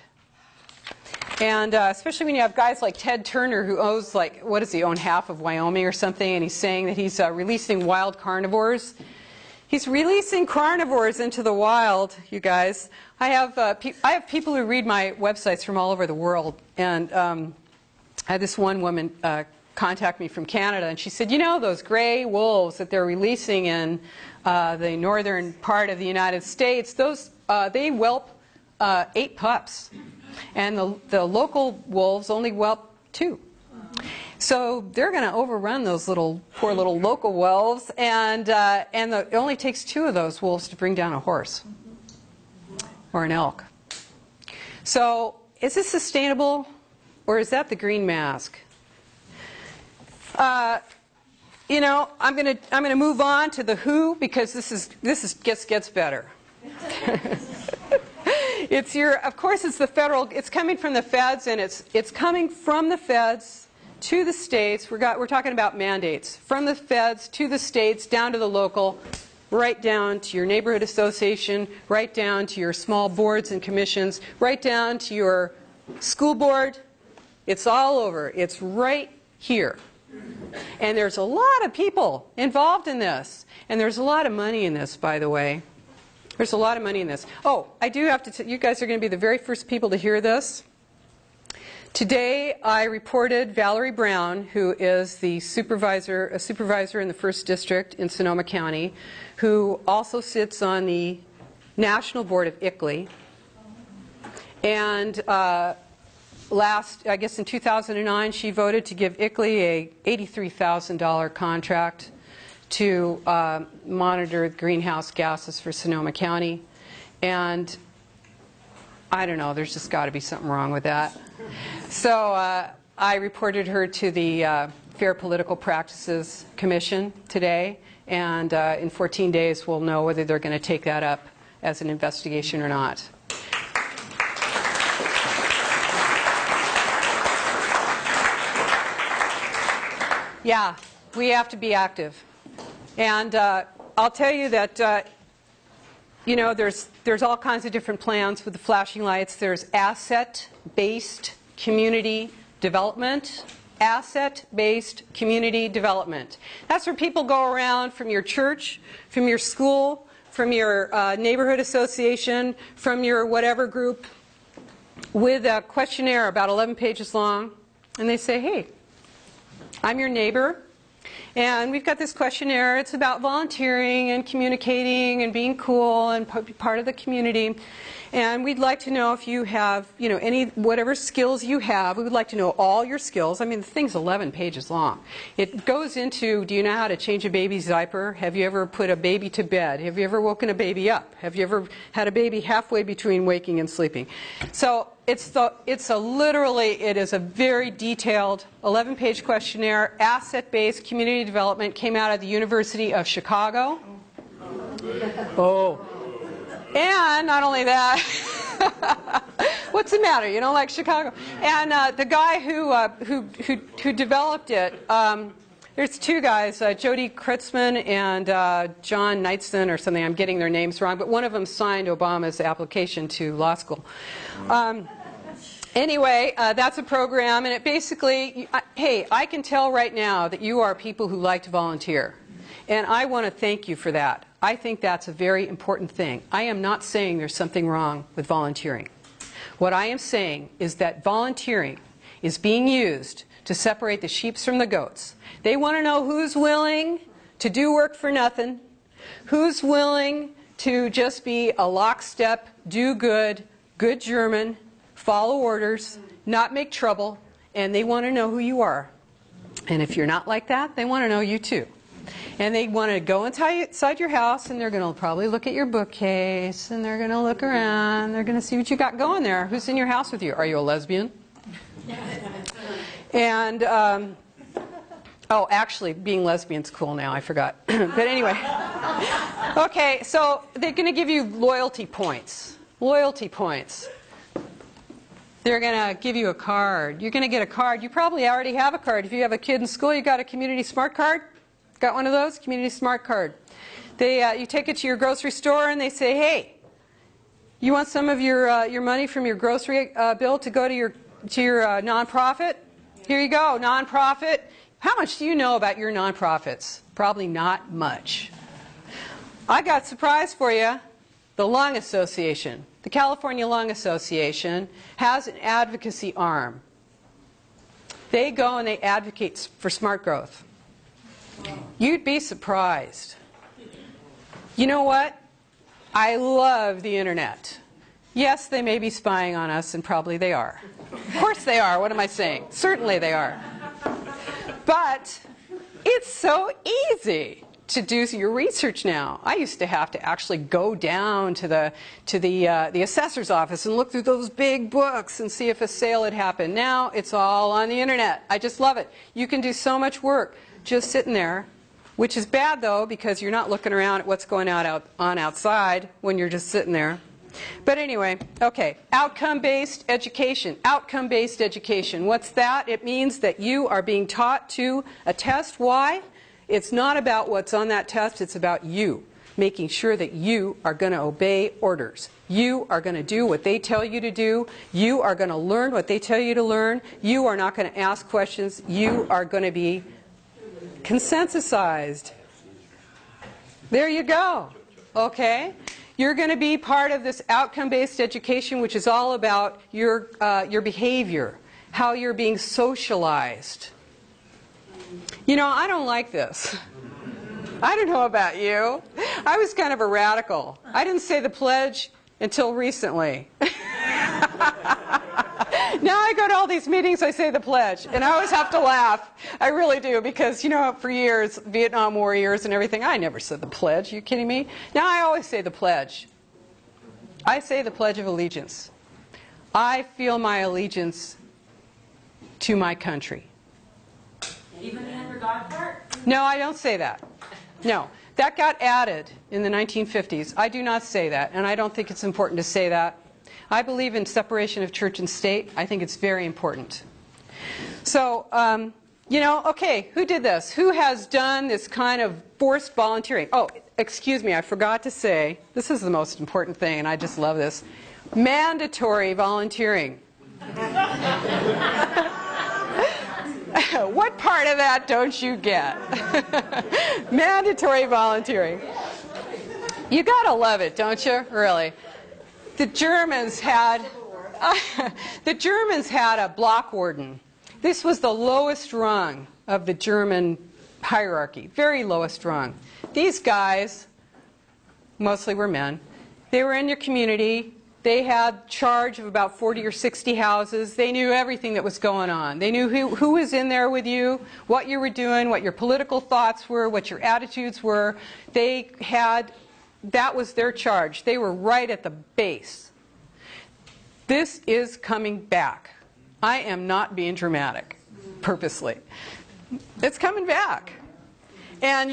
A: And especially when you have guys like Ted Turner, who owns, like, what does he own, half of Wyoming or something, and he's saying that he's releasing wild carnivores. He's releasing carnivores into the wild, you guys. I have people who read my websites from all over the world, and I had this one woman contact me from Canada, and she said, you know, those gray wolves that they're releasing in the northern part of the United States, those they whelp 8 pups, and the local wolves only whelp 2. So they're going to overrun those poor little local wolves, and it only takes 2 of those wolves to bring down a horse or an elk. So is this sustainable, or is that the green mask? You know, I'm going to move on to the who, because this gets better. Of course, it's the federal. It's coming from the feds, and it's coming from the feds to the states. We're talking about mandates from the feds to the states, down to the local, right down to your neighborhood association, right down to your small boards and commissions, right down to your school board. It's all over. It's right here. And there's a lot of people involved in this. And there's a lot of money in this, by the way. There's a lot of money in this. Oh, I do have to you guys are going to be the very first people to hear this. Today I reported Valerie Brown, who is a supervisor in the 1st District in Sonoma County, who also sits on the National Board of ICLEI. And I guess in 2009, she voted to give ICLEI a $83,000 contract to monitor greenhouse gases for Sonoma County. And I don't know, there's just got to be something wrong with that. So I reported her to the Fair Political Practices Commission today, and in 14 days we'll know whether they're going to take that up as an investigation or not. Yeah, we have to be active. And I'll tell you that, you know, there's all kinds of different plans with the flashing lights. There's asset-based community development. Asset-based community development. That's where people go around from your church, from your school, from your neighborhood association, from your whatever group, with a questionnaire about 11 pages long. And they say, hey, I'm your neighbor, and we've got this questionnaire. It's about volunteering and communicating and being cool and part of the community. And we'd like to know if you have, you know, whatever skills you have. We would like to know all your skills. I mean, the thing's 11 pages long. It goes into, do you know how to change a baby's diaper? Have you ever put a baby to bed? Have you ever woken a baby up? Have you ever had a baby halfway between waking and sleeping? So it is a very detailed 11-page questionnaire, asset-based community development, came out of the University of Chicago. Oh. And not only that, what's the matter? You don't like Chicago? And the guy who developed it, there's 2 guys, Jody Kritzman and John Knightson or something. I'm getting their names wrong, but one of them signed Obama's application to law school. Anyway, that's a program, and it basically, hey, I can tell right now that you are people who like to volunteer. And I want to thank you for that. I think that's a very important thing. I am not saying there's something wrong with volunteering. What I am saying is that volunteering is being used to separate the sheep from the goats. They want to know who's willing to do work for nothing, who's willing to just be a lockstep, do good, good German, follow orders, not make trouble, and they want to know who you are. And if you're not like that, they want to know you too. And they want to go inside your house, and they're going to probably look at your bookcase, and they're going to look around, they're going to see what you got going there. Who's in your house with you? Are you a lesbian? And, oh, actually, being lesbian's cool now, I forgot. But anyway. Okay, so they're going to give you loyalty points. Loyalty points. They're going to give you a card. You're going to get a card. You probably already have a card. If you have a kid in school, you got a community smart card? Got one of those? Community smart card. You take it to your grocery store and they say, hey, you want some of your money from your grocery bill to go to your nonprofit? Here you go, nonprofit. How much do you know about your nonprofits? Probably not much. I got a surprise for you. The Lung Association, the California Lung Association, has an advocacy arm. They go and they advocate for smart growth. You'd be surprised. You know what? I love the internet. Yes, they may be spying on us, and probably they are. Of course they are. What am I saying? Certainly they are. But it's so easy to do your research now. I used to have to actually go down to the assessor's office and look through those big books and see if a sale had happened. Now it's all on the internet. I just love it. You can do so much work just sitting there, which is bad though because you're not looking around at what's going on outside when you're just sitting there. But anyway, okay, outcome-based education. Outcome-based education. What's that? It means that you are being taught to a test. Why? It's not about what's on that test, it's about you. Making sure that you are going to obey orders. You are going to do what they tell you to do. You are going to learn what they tell you to learn. You are not going to ask questions. You are going to be consensusized. There you go. Okay? You're going to be part of this outcome-based education, which is all about your behavior, how you're being socialized. You know, I don't like this. I don't know about you. I was kind of a radical. I didn't say the pledge until recently. Now I go to all these meetings, I say the pledge, and I always have to laugh. I really do, because, you know, for years, Vietnam War years and everything, I never said the pledge. Are you kidding me? Now I always say the pledge. I say the Pledge of Allegiance. I feel my allegiance to my country.
B: Even the under God part?
A: No, I don't say that. No. That got added in the 1950s. I do not say that, and I don't think it's important to say that. I believe in separation of church and state. I think it's very important. So, you know, okay, who did this? Who has done this kind of forced volunteering? Oh, excuse me, I forgot to say, this is the most important thing, and I just love this. Mandatory volunteering. What part of that don't you get? Mandatory volunteering. You gotta love it, don't you? Really. The Germans had a block warden. This was the lowest rung of the German hierarchy, very lowest rung. These guys, mostly were men, they were in your community. They had charge of about 40 or 60 houses. They knew everything that was going on. They knew who was in there with you, what you were doing, what your political thoughts were, what your attitudes were. That was their charge. They were right at the base. This is coming back. I am not being dramatic, purposely. It's coming back. And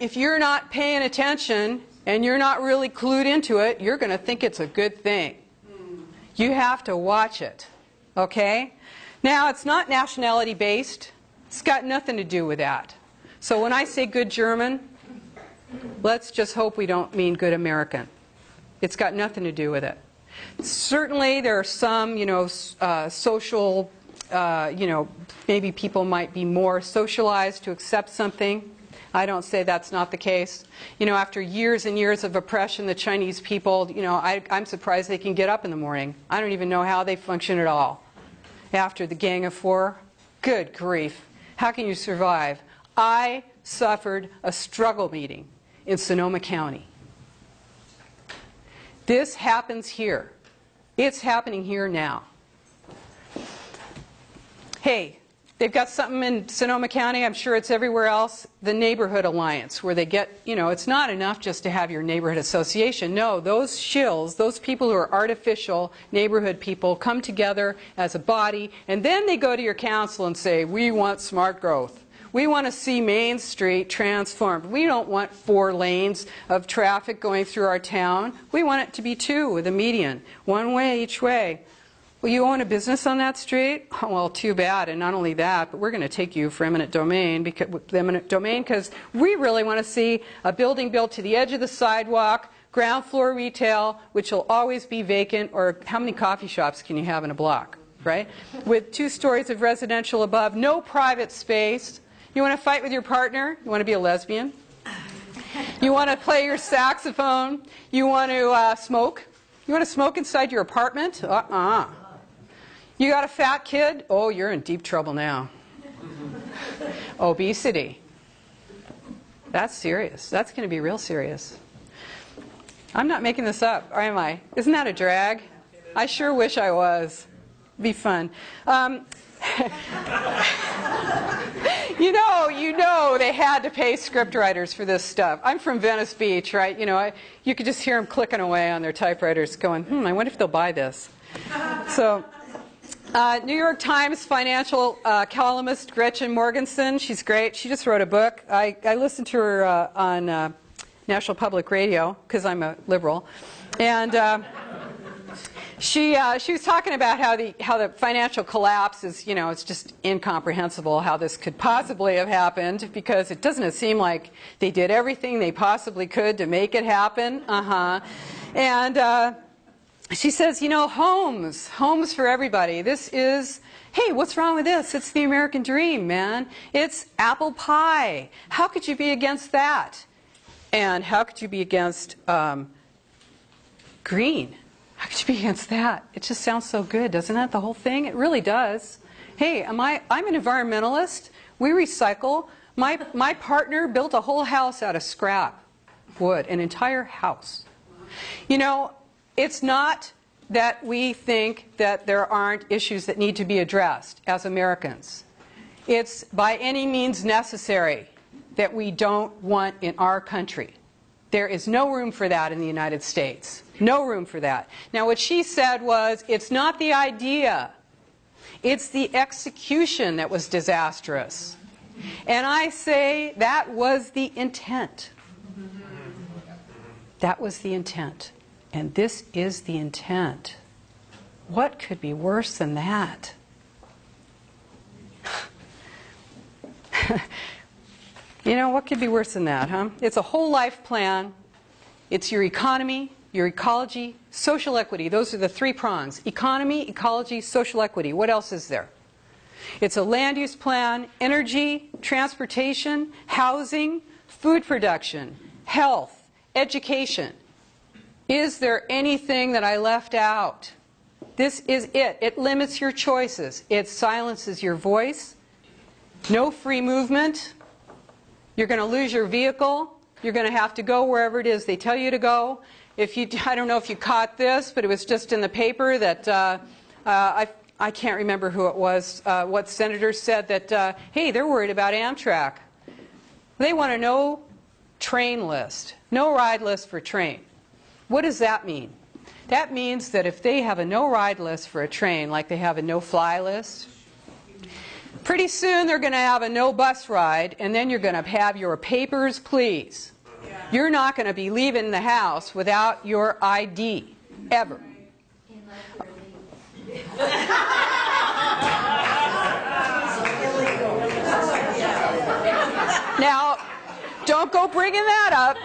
A: if you're not paying attention and you're not really clued into it, you're going to think it's a good thing. You have to watch it. Okay? Now, it's not nationality based. It's got nothing to do with that. So when I say good German, let's just hope we don't mean good American. It's got nothing to do with it. Certainly there are some, social, maybe people might be more socialized to accept something. I don't say that's not the case. You know, after years and years of oppression, the Chinese people, you know, I'm surprised they can get up in the morning. I don't even know how they function at all. After the Gang of Four, good grief. How can you survive? I suffered a struggle meeting in Sonoma County. This happens here. It's happening here now. Hey, they've got something in Sonoma County, I'm sure it's everywhere else, the Neighborhood Alliance, where they get, you know, it's not enough just to have your neighborhood association. No, those shills, those people who are artificial neighborhood people come together as a body, and then they go to your council and say, we want smart growth. We want to see Main Street transformed. We don't want 4 lanes of traffic going through our town. We want it to be 2 with a median, 1 way each way. Well, you own a business on that street? Oh, well, too bad. And not only that, but we're going to take you for eminent domain because we really want to see a building built to the edge of the sidewalk, ground floor retail, which will always be vacant, or how many coffee shops can you have in a block, right? With 2 stories of residential above, no private space. You want to fight with your partner? You want to be a lesbian? You want to play your saxophone? You want to smoke? You want to smoke inside your apartment? You got a fat kid? Oh, you're in deep trouble now. Obesity. That's serious. That's going to be real serious. I'm not making this up, or am I? Isn't that a drag? I sure wish I was. It'd be fun. You know they had to pay scriptwriters for this stuff. I'm from Venice Beach, right? You know, you could just hear them clicking away on their typewriters going, I wonder if they'll buy this. So, New York Times financial columnist Gretchen Morgenson, she's great. She just wrote a book. I listened to her on National Public Radio because I'm a liberal. And she was talking about how the financial collapse is, you know, it's just incomprehensible how this could possibly have happened, because it doesn't seem like they did everything they possibly could to make it happen. And she says, you know, homes for everybody. This is, hey, what's wrong with this? It's the American dream, man. It's apple pie. How could you be against that? And how could you be against green? How could you be against that? It just sounds so good, doesn't it? The whole thing? It really does. Hey, I'm an environmentalist. We recycle. My partner built a whole house out of scrap wood, an entire house. You know, it's not that we think that there aren't issues that need to be addressed as Americans. It's by any means necessary that we don't want in our country. There is no room for that in the United States. No room for that. Now, what she said was, it's not the idea. It's the execution that was disastrous. And I say that was the intent. That was the intent. And this is the intent. What could be worse than that? You know, what could be worse than that, huh? It's a whole life plan. It's your economy, your ecology, social equity. Those are the 3 prongs. Economy, ecology, social equity. What else is there? It's a land use plan, energy, transportation, housing, food production, health, education. Is there anything that I left out? This is it. It limits your choices. It silences your voice. No free movement. You're going to lose your vehicle. You're going to have to go wherever it is they tell you to go. I don't know if you caught this, but it was just in the paper that I can't remember who it was, what senator said that, hey, they're worried about Amtrak. They want a no train list, no ride list for train. What does that mean? That means that if they have a no ride list for a train, like they have a no fly list, pretty soon they're going to have a no bus ride, and then you're going to have your papers, please. You're not going to be leaving the house without your ID, ever. Now, don't go bringing that up.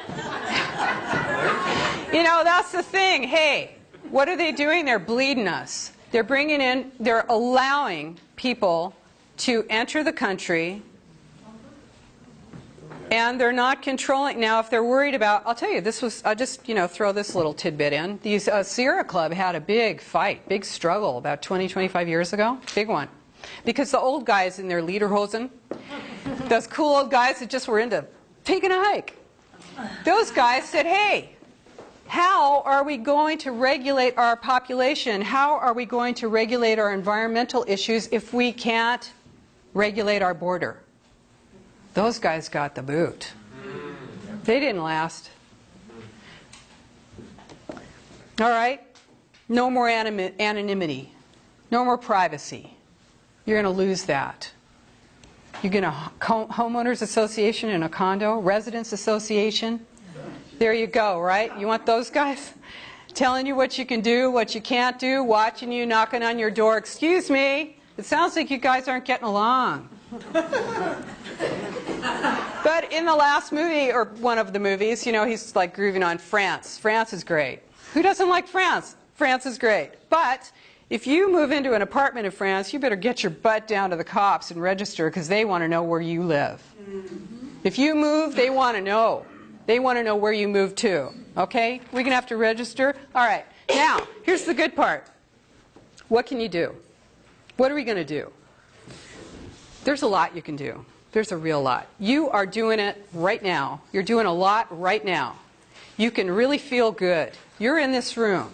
A: You know, that's the thing. Hey, what are they doing? They're bleeding us. They're allowing people to enter the country And they're not controlling. Now, if they're worried about, I'll tell you, this was, I'll just, throw this little tidbit in. The Sierra Club had a big fight, big struggle about 20, 25 years ago. Big one. Because the old guys in their lederhosen, those cool old guys that just were into taking a hike, those guys said, hey, how are we going to regulate our population? How are we going to regulate our environmental issues if we can't regulate our border? Those guys got the boot. They didn't last. All right? No more anonymity. No more privacy. You're going to lose that. You're going to homeowners association in a condo, residents association. There you go, right? You want those guys telling you what you can do, what you can't do, watching you, knocking on your door. Excuse me, it sounds like you guys aren't getting along. But in the last movie, or one of the movies, he's like grooving on France. France is great. Who doesn't like France? France is great. But if you move into an apartment in France, you better get your butt down to the cops and register, because they want to know where you live. If you move, they want to know. They want to know where you moved to. Okay? We're going to have to register. All right. Now, here's the good part. What can you do? What are we going to do? There's a lot you can do. There's a real lot. You are doing it right now. You're doing a lot right now. You can really feel good. You're in this room.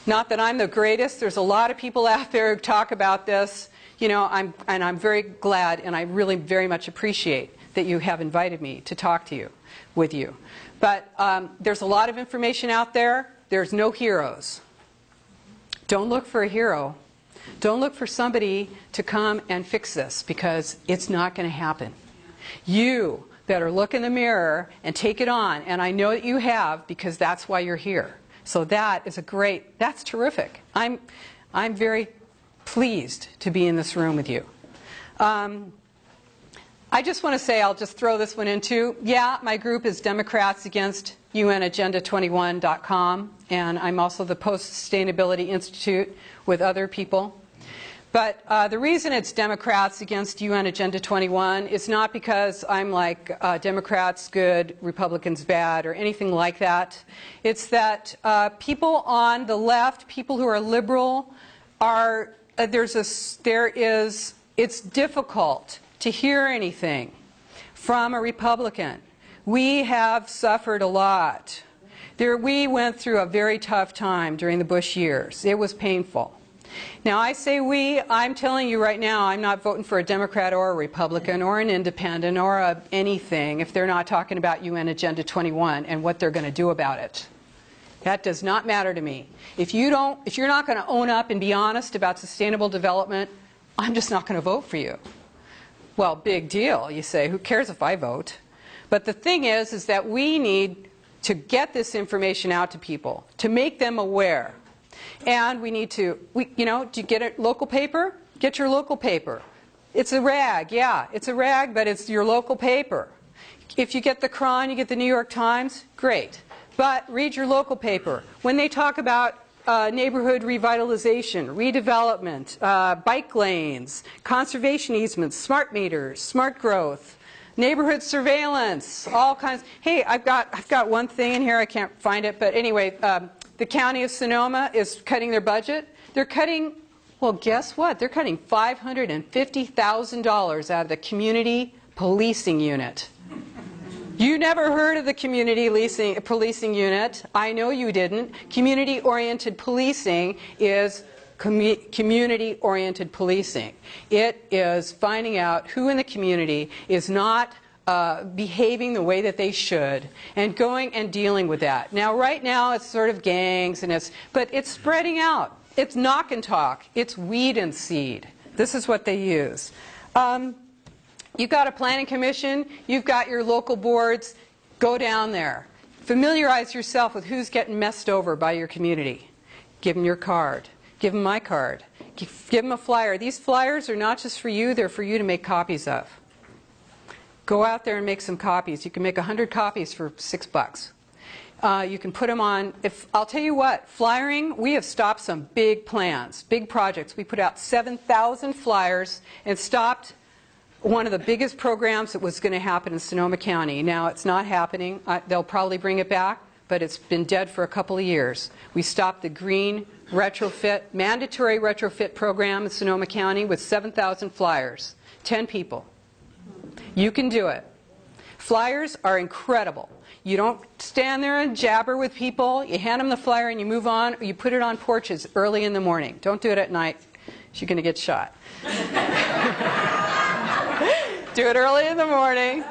A: Not that I'm the greatest. There's a lot of people out there who talk about this. I'm very glad, and I really very much appreciate that you have invited me to talk to you, with you. But there's a lot of information out there. There's no heroes. Don't look for a hero. Don't look for somebody to come and fix this, because it's not going to happen. You better look in the mirror and take it on, and I know that you have, because that's why you're here. So that is that's terrific. I'm very pleased to be in this room with you. I just want to say, I'll just throw this one in too. Yeah, my group is Democrats Against UNAgenda21.com, and I'm also the Post-Sustainability Institute with other people. But the reason it's Democrats Against UN Agenda 21 is not because I'm like Democrats good, Republicans bad, or anything like that. It's that people on the left, people who are liberal, it's difficult to hear anything from a Republican. We have suffered a lot. We went through a very tough time during the Bush years. It was painful. Now, I say we, I'm telling you right now, I'm not voting for a Democrat or a Republican or an independent or anything if they're not talking about UN Agenda 21 and what they're going to do about it. That does not matter to me. If you're not going to own up and be honest about sustainable development, I'm just not going to vote for you. Well, big deal, you say. Who cares if I vote? But the thing is that we need to get this information out to people, to make them aware. And we need to, do you get a local paper? Get your local paper. It's a rag, yeah, it's a rag, but it's your local paper. If you get the Cron, you get the New York Times, great. But read your local paper. When they talk about neighborhood revitalization, redevelopment, bike lanes, conservation easements, smart meters, smart growth, neighborhood surveillance, all kinds. Hey, I've got one thing in here, I can't find it, but anyway, the county of Sonoma is cutting their budget. They're cutting, well, guess what? They're cutting $550,000 out of the community policing unit. You never heard of the community policing unit. I know you didn't. Community-oriented policing is community-oriented policing. It is finding out who in the community is not behaving the way that they should, and going and dealing with that. Now, right now, it's sort of gangs, but it's spreading out. It's knock and talk. It's weed and seed. This is what they use. You've got a planning commission. You've got your local boards. Go down there. Familiarize yourself with who's getting messed over by your community. Give them your card. Give them my card. Give them a flyer. These flyers are not just for you. They're for you to make copies of. Go out there and make some copies. You can make 100 copies for $6. You can put them on. I'll tell you what, flyering, we have stopped some big plans, big projects. We put out 7,000 flyers and stopped one of the biggest programs that was going to happen in Sonoma County. Now it's not happening. They'll probably bring it back, but it's been dead for a couple of years. We stopped the green retrofit, mandatory retrofit program in Sonoma County with 7,000 flyers, 10 people. You can do it. Flyers are incredible. You don't stand there and jabber with people. You hand them the flyer and you move on, or you put it on porches early in the morning. Don't do it at night. You're going to get shot. Do it early in the morning.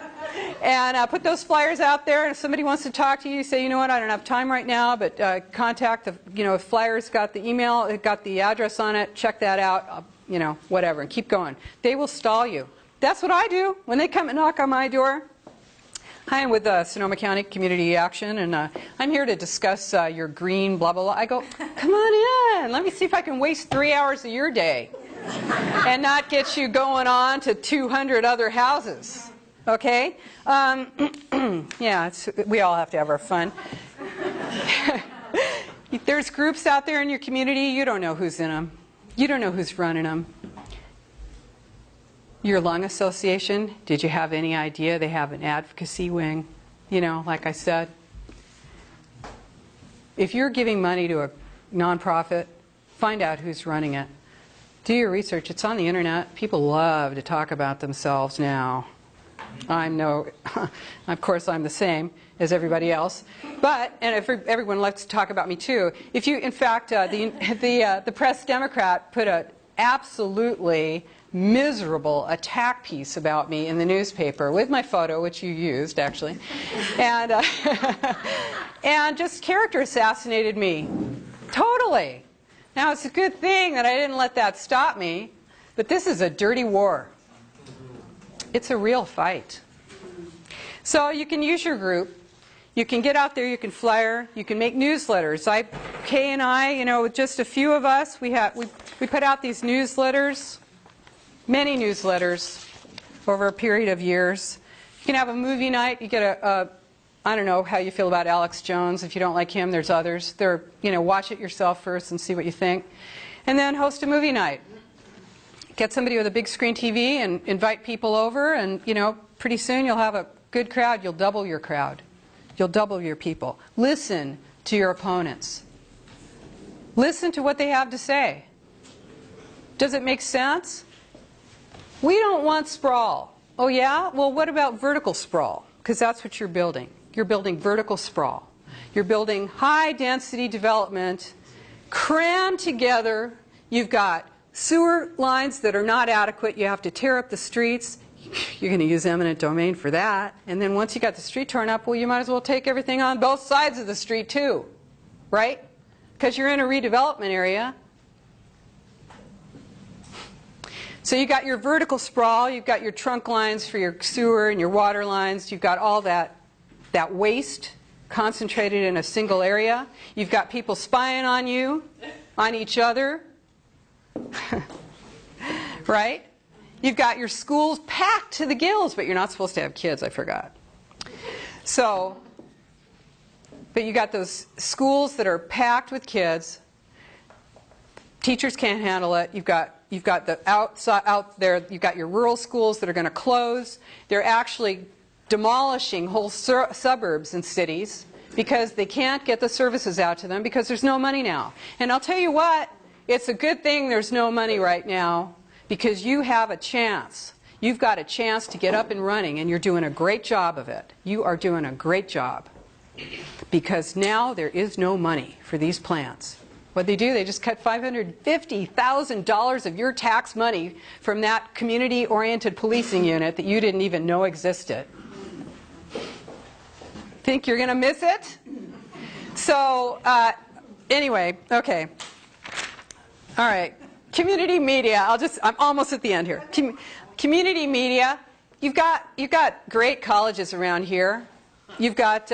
A: And put those flyers out there, and if somebody wants to talk to you, you say, you know what, I don't have time right now, but contact the, if flyers got the email, it got the address on it, check that out, whatever, and keep going. They will stall you. That's what I do when they come and knock on my door. Hi, I'm with Sonoma County Community Action, and I'm here to discuss your green blah, blah, blah. I go, come on in. Let me see if I can waste 3 hours of your day and not get you going on to 200 other houses. Okay? Yeah, we all have to have our fun. There's groups out there in your community, you don't know who's in them. You don't know who's running them. Your lung association, did you have any idea they have an advocacy wing? Like I said. If you're giving money to a nonprofit, find out who's running it. Do your research. It's on the internet. People love to talk about themselves now. Of course I'm the same as everybody else. But, and if everyone likes to talk about me too, if you, in fact, the Press Democrat put an absolutely miserable attack piece about me in the newspaper with my photo, which you used actually, and and just character assassinated me totally. Now it's a good thing that I didn't let that stop me, but this is a dirty war. It's a real fight. So you can use your group. You can get out there, you can flyer, you can make newsletters. Kay and I, with just a few of us, we put out these newsletters. Many newsletters over a period of years. You can have a movie night. You get I don't know how you feel about Alex Jones. If you don't like him, there's others. Watch it yourself first and see what you think. And then host a movie night. Get somebody with a big screen TV and invite people over, and pretty soon you'll have a good crowd. You'll double your crowd. You'll double your people. Listen to your opponents. Listen to what they have to say. Does it make sense? We don't want sprawl. Oh yeah? Well, what about vertical sprawl? Because that's what you're building. You're building vertical sprawl. You're building high density development crammed together. You've got sewer lines that are not adequate. You have to tear up the streets. You're going to use eminent domain for that. And then once you got the street torn up, well, you might as well take everything on both sides of the street too. Right? Because you're in a redevelopment area. So you've got your vertical sprawl, you've got your trunk lines for your sewer and your water lines, you've got all that waste concentrated in a single area. You've got people spying on you, on each other, right? You've got your schools packed to the gills, but you're not supposed to have kids, I forgot. So, but you got those schools that are packed with kids. Teachers can't handle it. You've got the out there, you've got your rural schools that are going to close. They're actually demolishing whole suburbs and cities because they can't get the services out to them because there's no money now. And I'll tell you what, it's a good thing there's no money right now because you have a chance. You've got a chance to get up and running, and you're doing a great job of it. You are doing a great job because now there is no money for these plans. What they do, they just cut $550,000 of your tax money from that community-oriented policing unit that you didn't even know existed. Think you're going to miss it? So, anyway, okay. All right. Community media. I'm almost at the end here. Community media. You've got great colleges around here. You've got,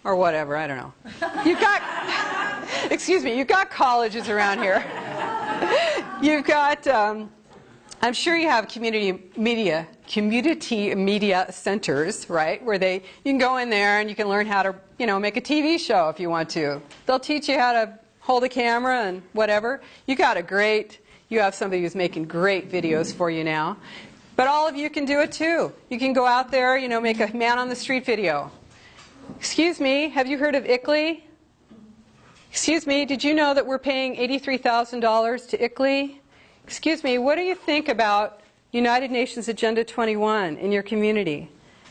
A: or whatever, I don't know. You've got. Excuse me, you've got colleges around here. You've got, I'm sure you have community media centers, right? Where you can go in there and you can learn how to, make a TV show if you want to. They'll teach you how to hold a camera and whatever. You have somebody who's making great videos for you now. But all of you can do it too. You can go out there, you know, make a man on the street video. Excuse me, have you heard of ICLEI? Excuse me, did you know that we're paying $83,000 to ICLEI? Excuse me, what do you think about United Nations Agenda 21 in your community?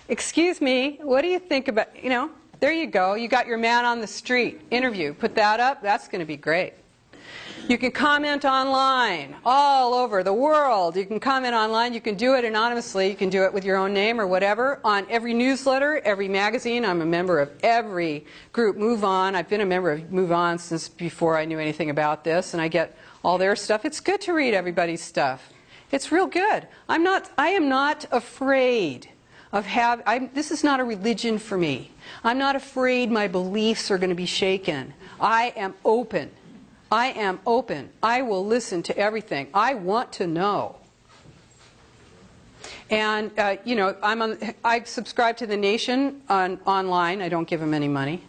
A: Excuse me, what do you think about, you know, there you go. You got your man on the street interview. Put that up. That's going to be great. You can comment online all over the world. You can comment online. You can do it anonymously. You can do it with your own name or whatever. On every newsletter, every magazine. I'm a member of every group. Move On. I've been a member of Move On since before I knew anything about this. And I get all their stuff. It's good to read everybody's stuff. It's real good. I am not afraid of this is not a religion for me. I'm not afraid my beliefs are going to be shaken. I am open. I am open. I will listen to everything. I want to know. And, you know, I subscribe to The Nation online. I don't give them any money.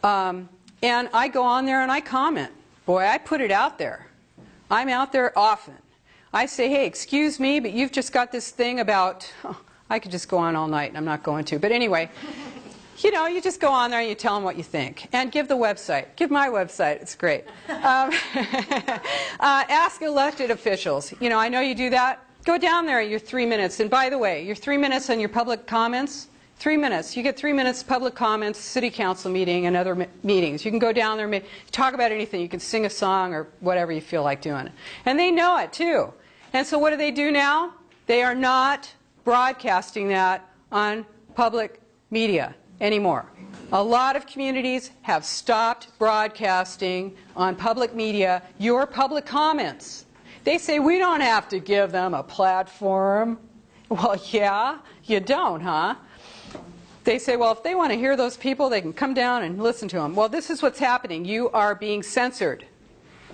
A: And I go on there and I comment. Boy, I put it out there. I'm out there often. I say, hey, excuse me, but you've just got this thing about... Oh, I could just go on all night, and I'm not going to. But anyway, you know, you just go on there and you tell them what you think. And give the website. Give my website. It's great. Ask elected officials. You know, I know you do that. Go down there at your 3 minutes. And by the way, your 3 minutes on your public comments, 3 minutes. You get 3 minutes public comments, city council meeting, and other meetings. You can go down there and talk about anything. You can sing a song or whatever you feel like doing. And they know it, too. And so what do they do now? They are not broadcasting that on public media anymore. A lot of communities have stopped broadcasting on public media your public comments. They say, we don't have to give them a platform. Well, yeah, you don't, huh? They say, well, if they want to hear those people, they can come down and listen to them. Well, this is what's happening. You are being censored.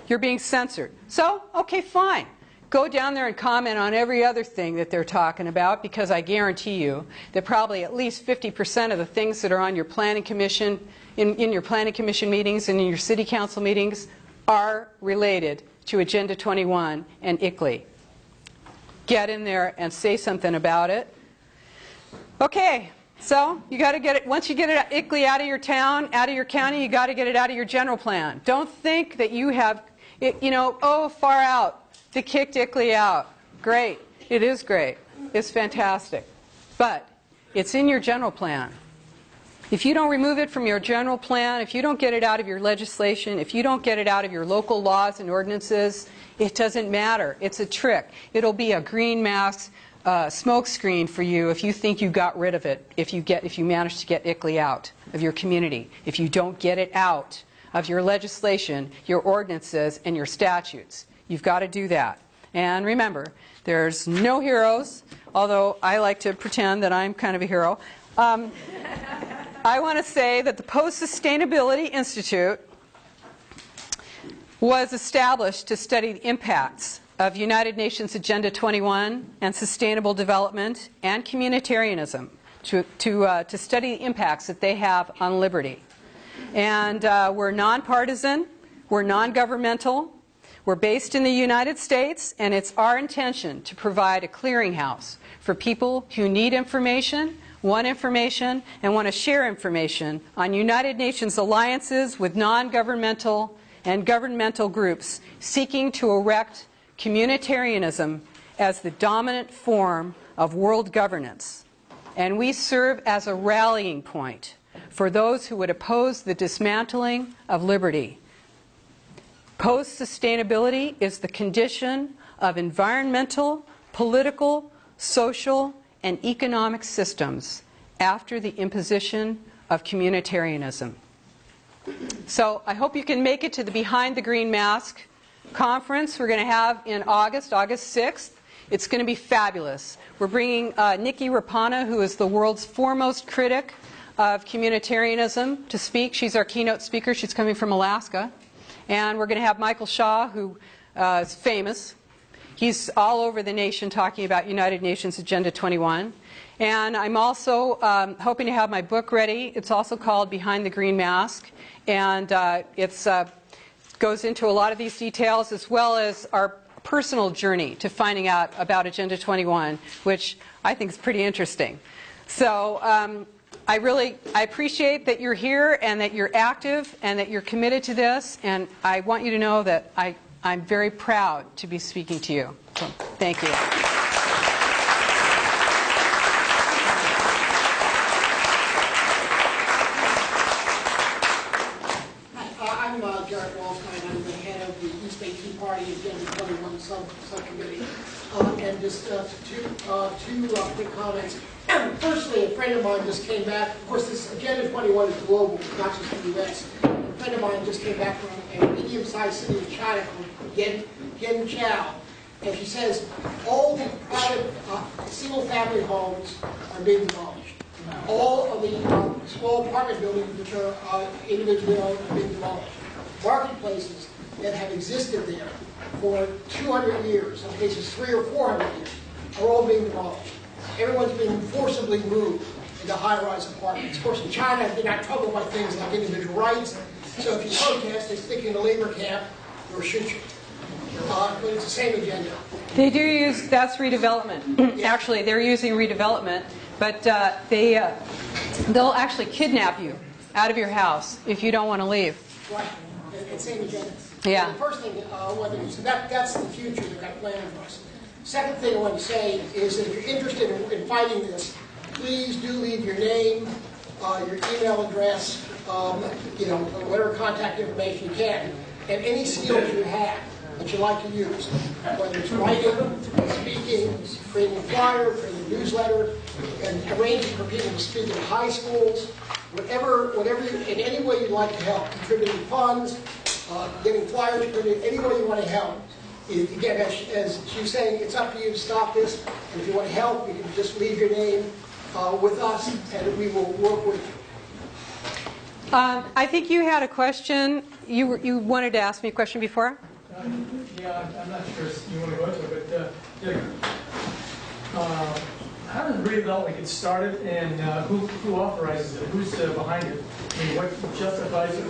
A: You're being censored. So, okay, fine. Go down there and comment on every other thing that they're talking about, because I guarantee you that probably at least 50% of the things that are on your planning commission, in your planning commission meetings and in your city council meetings are related to Agenda 21 and ICLEI. Get in there and say something about it. Okay, so you got to get it, once you get it, ICLEI out of your town, out of your county, you got to get it out of your general plan. Don't think that you have, you know, oh, far out. They kicked ICLEI out. Great. It is great. It's fantastic. But it's in your general plan. If you don't remove it from your general plan, if you don't get it out of your legislation, if you don't get it out of your local laws and ordinances, it doesn't matter. It's a trick. It'll be a green mask smoke screen for you if you think you got rid of it, if you manage to get ICLEI out of your community. If you don't get it out of your legislation, your ordinances, and your statutes. You've got to do that. And remember, there's no heroes, although I like to pretend that I'm kind of a hero. I want to say that the Post-Sustainability Institute was established to study the impacts of United Nations Agenda 21 and sustainable development and communitarianism, to study the impacts that they have on liberty. And we're nonpartisan, we're non-governmental, we're based in the United States, and it's our intention to provide a clearinghouse for people who need information, want information, and want to share information on United Nations alliances with non-governmental and governmental groups seeking to erect communitarianism as the dominant form of world governance. And we serve as a rallying point for those who would oppose the dismantling of liberty. Post-sustainability is the condition of environmental, political, social, and economic systems after the imposition of communitarianism. So I hope you can make it to the Behind the Green Mask conference we're going to have in August 6th. It's going to be fabulous. We're bringing Nikki Rapana, who is the world's foremost critic of communitarianism, to speak. She's our keynote speaker. She's coming from Alaska. And we're going to have Michael Shaw, who is famous. He's all over the nation talking about United Nations Agenda 21. And I'm also hoping to have my book ready. It's also called Behind the Green Mask. And it goes into a lot of these details, as well as our personal journey to finding out about Agenda 21, which I think is pretty interesting. So I appreciate that you're here and that you're active and that you're committed to this, and I want you to know that I'm very proud to be speaking to you. So, thank you.
C: Agenda 21 subcommittee, and just two quick comments. Firstly, a friend of mine just came back. Of course, this Agenda 21 is global, not just the U.S. A friend of mine just came back from a medium-sized city of China called Genchao, and she says all the private single-family homes are being demolished. All of the small apartment buildings, which are individually owned, are being demolished. Marketplaces that have existed there for 200 years, in cases 300 or 400 years, are all being demolished. Everyone's being forcibly moved into high-rise apartments. Of course, in China, they're not troubled by things like individual rights, so if you protest, they stick you in a labor camp or shoot you. But it's the same agenda.
A: They do use, that's redevelopment.
C: Yeah.
A: Actually, they're using redevelopment, but they'll actually kidnap you out of your house if you don't want to leave.
C: Right. It's the same agenda.
A: Yeah.
C: So the first thing, so that's the future they've got planned for us. Second thing I want to say is that if you're interested in fighting this, please do leave your name, your email address, whatever contact information you can, and any skills you have that you like to use, whether it's writing, speaking, creating a flyer, creating a newsletter, and arranging for people to speak in high schools, whatever in any way you'd like to help, contributing funds, getting flyers printed, any way you want to help. Again, as she's saying, it's up to you to stop this. And if you want to help, you can just leave your name with us, and we will work with you.
A: I think you had a question. You wanted to ask me a question before?
D: Yeah, I'm not sure you want to go into it, but how does redevelopment get started, and who authorizes it? Who's behind it? I mean, what justifies it?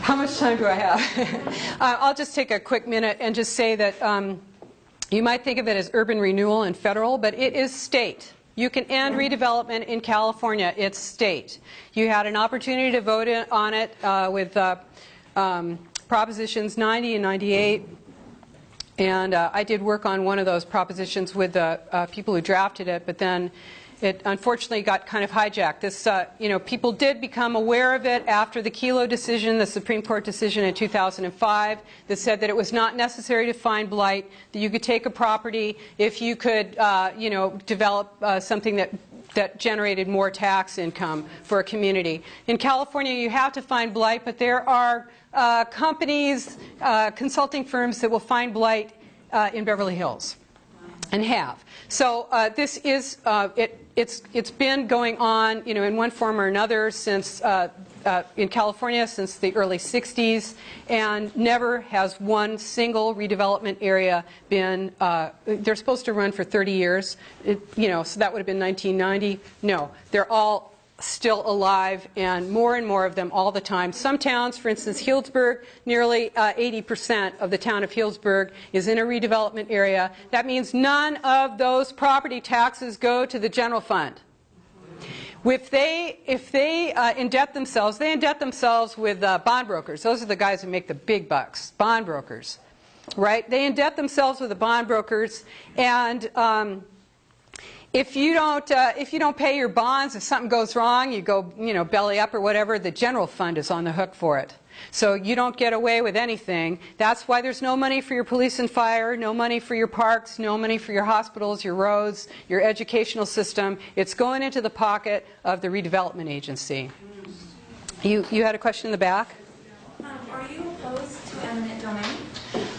A: How much time do I have? I'll just take a quick minute and just say that you might think of it as urban renewal and federal, but it is state. You can end redevelopment in California. It's state. You had an opportunity to vote on it with Propositions 90 and 98. And I did work on one of those propositions with the people who drafted it, but then it unfortunately got kind of hijacked. This, people did become aware of it after the Kelo decision, the Supreme Court decision in 2005, that said that it was not necessary to find blight, that you could take a property if you could, develop something that generated more tax income for a community. In California, you have to find blight, but there are companies, consulting firms that will find blight in Beverly Hills, and have. So this is it's been going on, in one form or another since in California since the early 60s, and never has one single redevelopment area been. They're supposed to run for 30 years, so that would have been 1990. No, they're all still alive, and more of them all the time. Some towns, for instance, Healdsburg, nearly 80% of the town of Healdsburg is in a redevelopment area. That means none of those property taxes go to the general fund. If they indebt themselves, they indebt themselves with bond brokers. Those are the guys who make the big bucks, bond brokers, right? They indebt themselves with the bond brokers, and if you don't pay your bonds, if something goes wrong, you go, belly up or whatever, the general fund is on the hook for it. So you don't get away with anything. That's why there's no money for your police and fire, no money for your parks, no money for your hospitals, your roads, your educational system. It's going into the pocket of the redevelopment agency. You had a question in the back?
B: Are you opposed to eminent domain?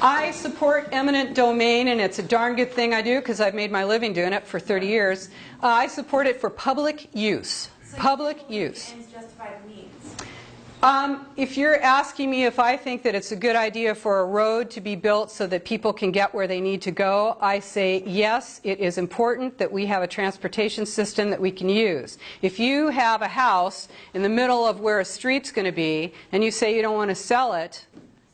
A: I support eminent domain, and it's a darn good thing I do because I've made my living doing it for 30 years. I support it for public use.
B: So
A: public use.
B: Ends justify the means.
A: If you're asking me if I think that it's a good idea for a road to be built so that people can get where they need to go, I say yes, it is important that we have a transportation system that we can use. If you have a house in the middle of where a street's going to be and you say you don't want to sell it,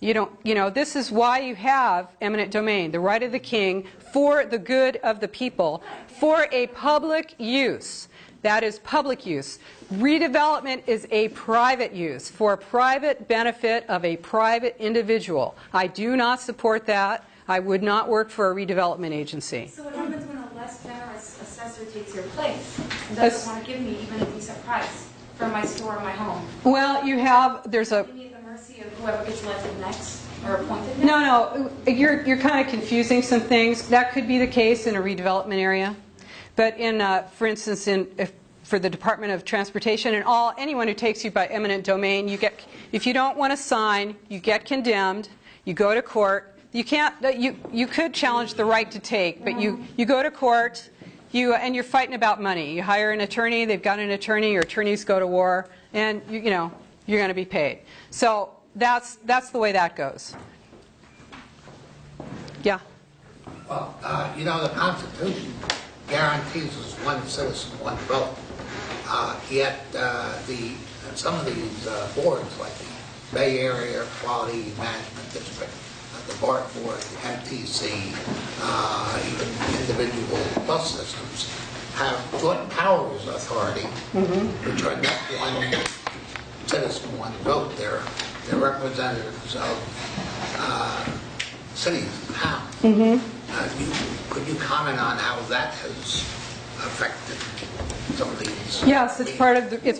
A: This is why you have eminent domain, the right of the king for the good of the people, for a public use. That is public use. Redevelopment is a private use for private benefit of a private individual. I do not support that. I would not work for a redevelopment agency.
B: So what happens when a less generous assessor takes your place and doesn't want to give me even a decent price for my store or my home?
A: Well, there's a...
B: Give me at the mercy of whoever gets elected next or appointed next?
A: No, you're kind of confusing some things. That could be the case in a redevelopment area. But for instance, for the Department of Transportation and anyone who takes you by eminent domain, if you don't want to sign, you get condemned, you go to court. You can't. You could challenge the right to take, but you go to court. And you're fighting about money. You hire an attorney. They've got an attorney. Your attorneys go to war, and you're going to be paid. So that's the way that goes. Yeah.
E: Well, the Constitution guarantees us one citizen, one vote. Yet some of these boards, like the Bay Area Quality Management District, the BART Board, the MTC, even individual bus systems, have joint powers authority, which are not one citizen, one vote. They're representatives of cities and towns. Could you comment on how that has affected some of these?
A: Yes, it's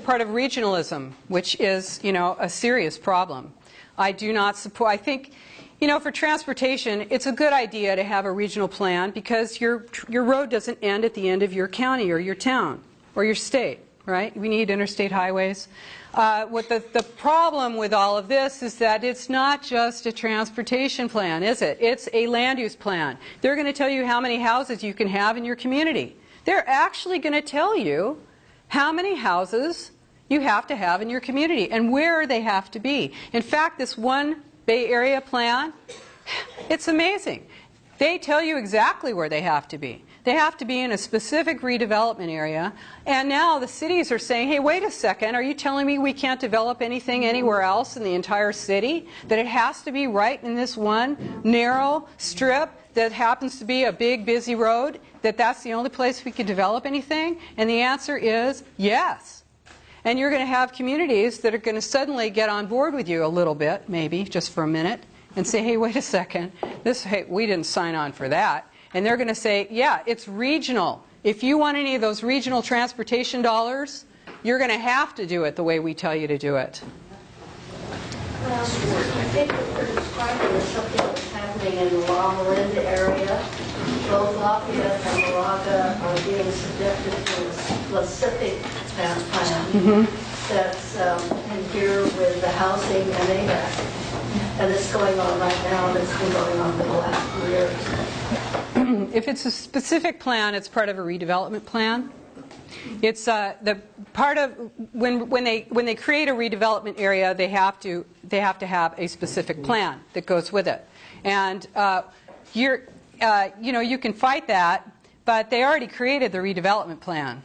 A: part of regionalism, which is a serious problem. I do not support. I think. For transportation, it's a good idea to have a regional plan because your road doesn't end at the end of your county or your town or your state, right? We need interstate highways. What the problem with all of this is that it's not just a transportation plan, is it? It's a land use plan. They're going to tell you how many houses you can have in your community. They're actually going to tell you how many houses you have to have in your community and where they have to be. In fact, this one Bay Area plan, it's amazing. They tell you exactly where they have to be. They have to be in a specific redevelopment area. And now the cities are saying, hey, wait a second, are you telling me we can't develop anything anywhere else in the entire city? That it has to be right in this one narrow strip that happens to be a big, busy road? That's the only place we could develop anything? And the answer is yes. And you're going to have communities that are going to suddenly get on board with you a little bit, maybe, just for a minute, and say, hey, wait a second, we didn't sign on for that. And they're going to say, yeah, it's regional. If you want any of those regional transportation dollars, you're going to have to do it the way we tell you to do it.
F: Well, I think what we're describing is something that's happening in the Longland area. Both Lafayette and Moraga are being subjected to a specific plan that's in here with the housing and ADAC. And it's going on right now, and it's been going on for the last few years.
A: If it's a specific plan, it's part of a redevelopment plan. It's the part of when they create a redevelopment area, they have to have a specific plan that goes with it. And you can fight that, but they already created the redevelopment plan.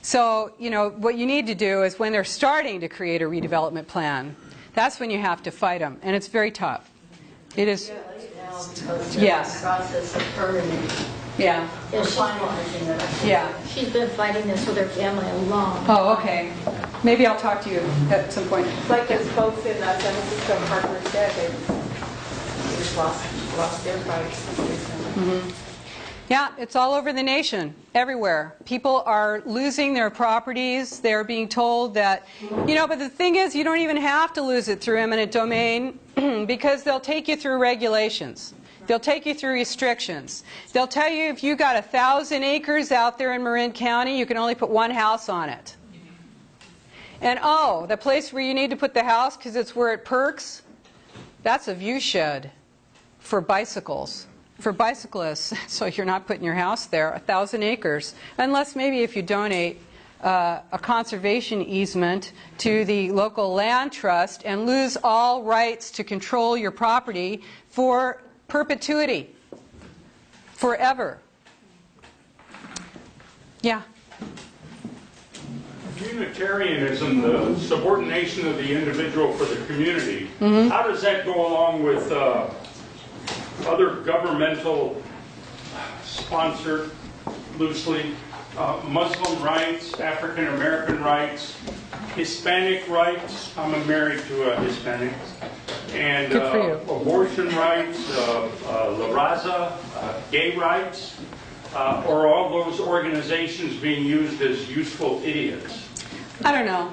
A: So, what you need to do is when they're starting to create a redevelopment plan, that's when you have to fight them, and it's very tough. It is. Yes.
F: Process of permitting.
A: Yeah.
F: Finalizing it.
A: Yeah.
G: She's been fighting this with her family a long time.
A: Oh, okay. Maybe I'll talk to you at some point.
H: Like as folks in San Francisco Parkland said, they just lost their fights.
A: Yeah, it's all over the nation, everywhere. People are losing their properties. They're being told that, but the thing is, you don't even have to lose it through eminent domain because they'll take you through regulations. They'll take you through restrictions. They'll tell you if you got 1,000 acres out there in Marin County, you can only put one house on it. And the place where you need to put the house because it's where it perks, that's a view shed for bicycles. For bicyclists, so you're not putting your house there, 1,000 acres, unless maybe if you donate a conservation easement to the local land trust and lose all rights to control your property for perpetuity, forever. Yeah.
I: Unitarianism, the subordination of the individual for the community, how does that go along with other governmental sponsored, loosely, Muslim rights, African American rights, Hispanic rights? I'm married to a Hispanic. And abortion rights, La Raza, gay rights, or all those organizations being used as useful idiots?
A: I don't know.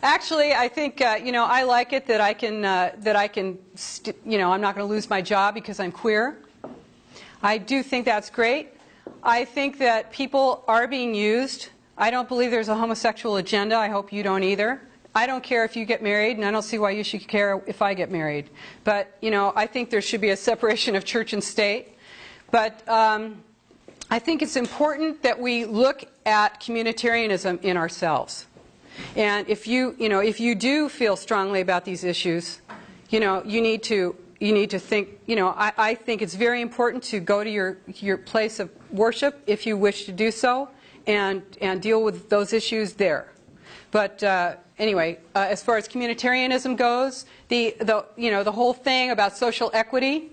A: Actually, I think I like it that I can I'm not going to lose my job because I'm queer. I do think that's great. I think that people are being used. I don't believe there's a homosexual agenda. I hope you don't either. I don't care if you get married, and I don't see why you should care if I get married. But I think there should be a separation of church and state. But I think it's important that we look at communitarianism in ourselves. And if you do feel strongly about these issues, you need to think. I think it's very important to go to your place of worship if you wish to do so, and deal with those issues there. But anyway, as far as communitarianism goes, the whole thing about social equity,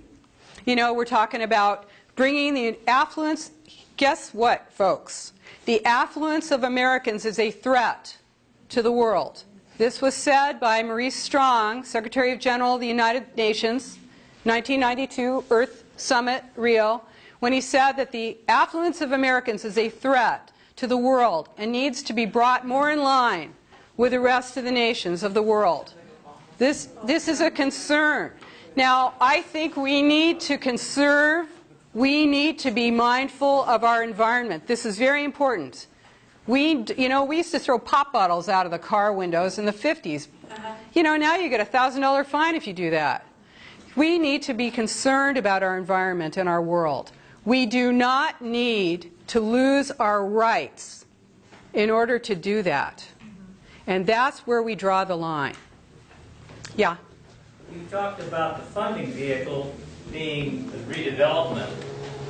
A: we're talking about bringing the affluence. Guess what, folks? The affluence of Americans is a threat to the world. This was said by Maurice Strong, Secretary of General of the United Nations, 1992 Earth Summit, Rio, when he said that the affluence of Americans is a threat to the world and needs to be brought more in line with the rest of the nations of the world. This is a concern. Now, I think we need to conserve. We need to be mindful of our environment. This is very important. We used to throw pop bottles out of the car windows in the 50s. Now you get a $1,000 fine if you do that. We need to be concerned about our environment and our world. We do not need to lose our rights in order to do that. And that's where we draw the line. Yeah?
J: You talked about the funding vehicle being the redevelopment.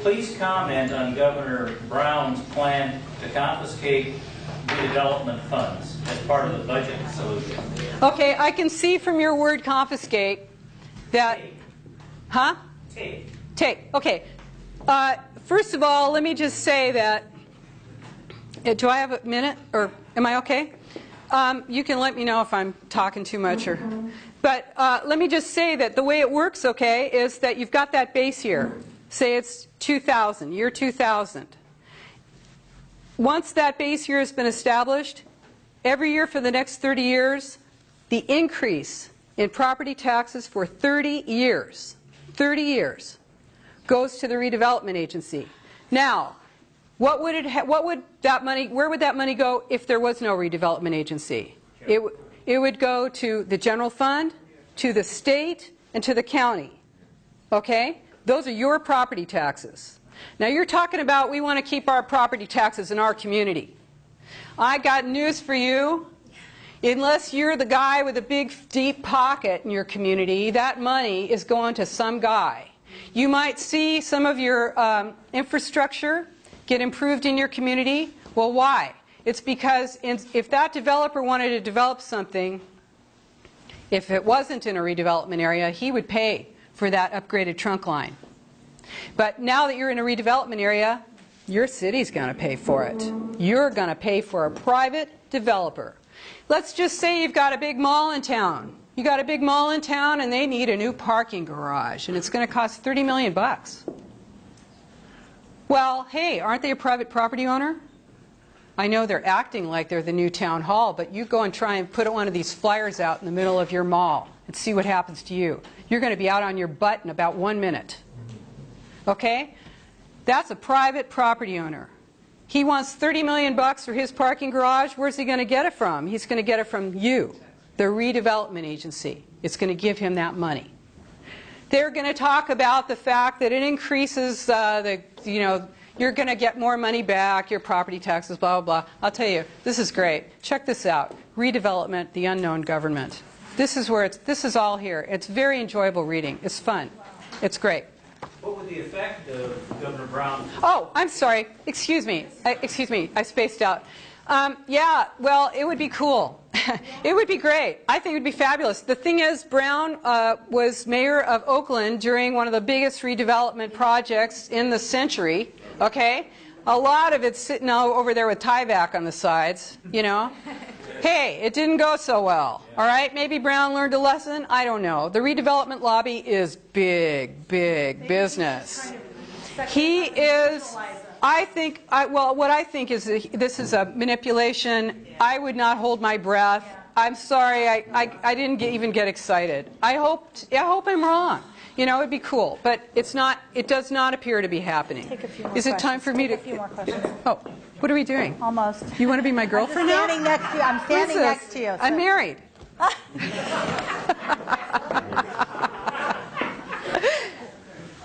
J: Please comment on Governor Brown's plan to confiscate redevelopment funds as part of the budget solution.
A: Okay, I can see from your word confiscate that...
J: Take.
A: Huh? Take. Okay. First of all, let me just say that... do I have a minute? Or am I okay? You can let me know if I'm talking too much. But let me just say that the way it works, okay, is that you've got that base year. Say it's 2000, year 2000. Once that base year has been established, every year for the next 30 years, the increase in property taxes for 30 years, goes to the redevelopment agency. Now, where would that money go if there was no redevelopment agency? It would go to the general fund, to the state, and to the county. Okay? Those are your property taxes. Now you're talking about we want to keep our property taxes in our community. I got news for you. Unless you're the guy with a big, deep pocket in your community, that money is going to some guy. You might see some of your infrastructure get improved in your community. Well, why? It's because if that developer wanted to develop something, if it wasn't in a redevelopment area, he would pay for that upgraded trunk line. But now that you're in a redevelopment area, your city's going to pay for it. You're going to pay for a private developer. Let's just say you've got a big mall in town. You got a big mall in town and they need a new parking garage and it's going to cost $30 million. Well, hey, aren't they a private property owner? I know they're acting like they're the new town hall, but you go and try and put one of these flyers out in the middle of your mall and see what happens to you. You're going to be out on your butt in about 1 minute. Okay? That's a private property owner. He wants $30 million for his parking garage. Where's he going to get it from? He's going to get it from you, the redevelopment agency. It's going to give him that money. They're going to talk about the fact that it increases you're going to get more money back, your property taxes, blah, blah, blah. I'll tell you, this is great. Check this out. Redevelopment, the unknown government. This is all here. It's very enjoyable reading. It's fun. It's great.
J: What would the effect of Governor Brown?
A: Oh, I'm sorry. Excuse me. I spaced out. Yeah, well, it would be cool. It would be great. I think it would be fabulous. The thing is, Brown was mayor of Oakland during one of the biggest redevelopment projects in the century, okay? A lot of it's sitting over there with Tyvek on the sides, you know? Hey, it didn't go so well, all right? Maybe Brown learned a lesson. I don't know. The redevelopment lobby is big, big business. He is, I think, well, what I think is this is a manipulation. I would not hold my breath. I'm sorry, I didn't even get excited. I hope I'm wrong. You know, it'd be cool, but it's not. It does not appear to be happening.
G: Take a few more
A: Is it time for me to?
G: Take a few more questions.
A: Oh, what are we doing?
G: Almost.
A: You want to be my girlfriend now?
G: I'm standing next to you. I'm standing next to you. So.
A: I'm married.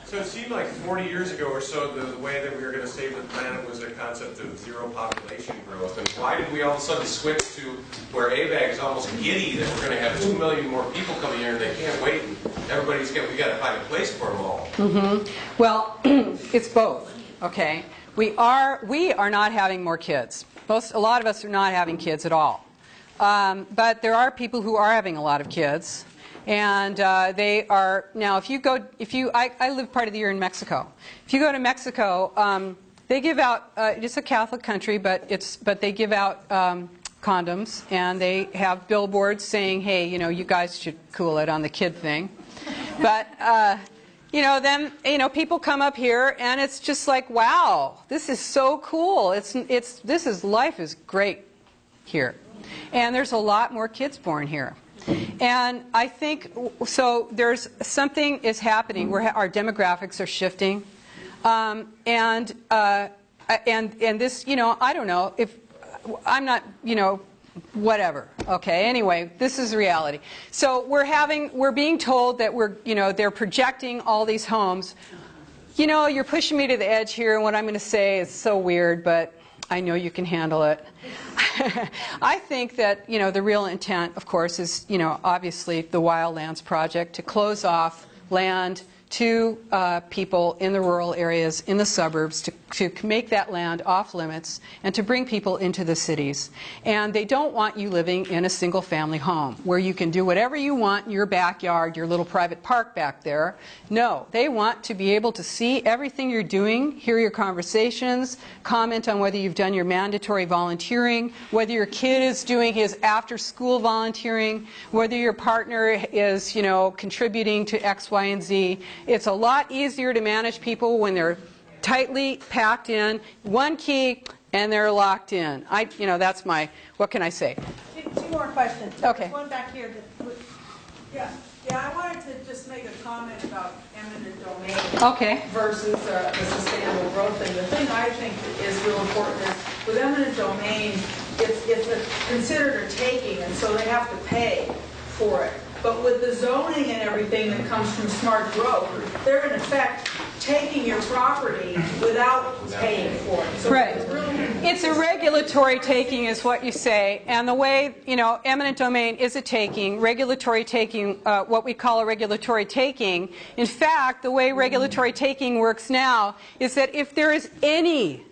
K: So it seemed like 40 years ago or so, the way that we were going to save the planet was a concept of zero population growth. And why did we all of a sudden switch to where ABAG is almost giddy that we're going to have 2 million more people coming here and they can't wait and we got to find a place for them all?
A: Mm-hmm. Well, it's both. Okay, we are not having more kids. A lot of us are not having kids at all. But there are people who are having a lot of kids. And they are now. I live part of the year in Mexico. If you go to Mexico, they give out. It's a Catholic country, but they give out condoms, and they have billboards saying, "Hey, you know, you guys should cool it on the kid thing." But then people come up here, and it's just like, wow, this is so cool. Life is great here, and there's a lot more kids born here. And I think, so there's something is happening where our demographics are shifting. And this, I don't know, if I'm not, whatever. Okay, anyway, this is reality. So we're being told that they're projecting all these homes. You're pushing me to the edge here, and what I'm going to say is so weird, but I know you can handle it. I think that, the real intent, of course, is, obviously the Wildlands Project to close off land to people in the rural areas, in the suburbs, to make that land off limits and to bring people into the cities. And they don't want you living in a single family home where you can do whatever you want in your backyard, your little private park back there. No, they want to be able to see everything you're doing, hear your conversations, comment on whether you've done your mandatory volunteering, whether your kid is doing his after-school volunteering, whether your partner is, contributing to X, Y, and Z. It's a lot easier to manage people when they're tightly packed in, one key, and they're locked in. That's my, what can I say?
L: Two more questions.
A: Okay.
L: One back here. Yeah, I wanted to just make a comment about eminent domain versus the sustainable growth thing. The thing I think is real important is with eminent domain, it's considered a taking, and so they have to pay for it. But with the zoning and everything that comes from smart growth, they're in effect taking your property without paying for it. So
A: right. It's a regulatory taking is what you say. And the way, eminent domain is a taking, regulatory taking, what we call a regulatory taking. In fact, the way regulatory taking works now is that if there is any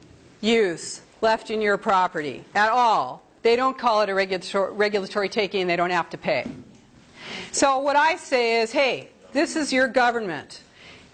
A: use left in your property at all, they don't call it a regulatory taking and they don't have to pay. So what I say is, hey, this is your government.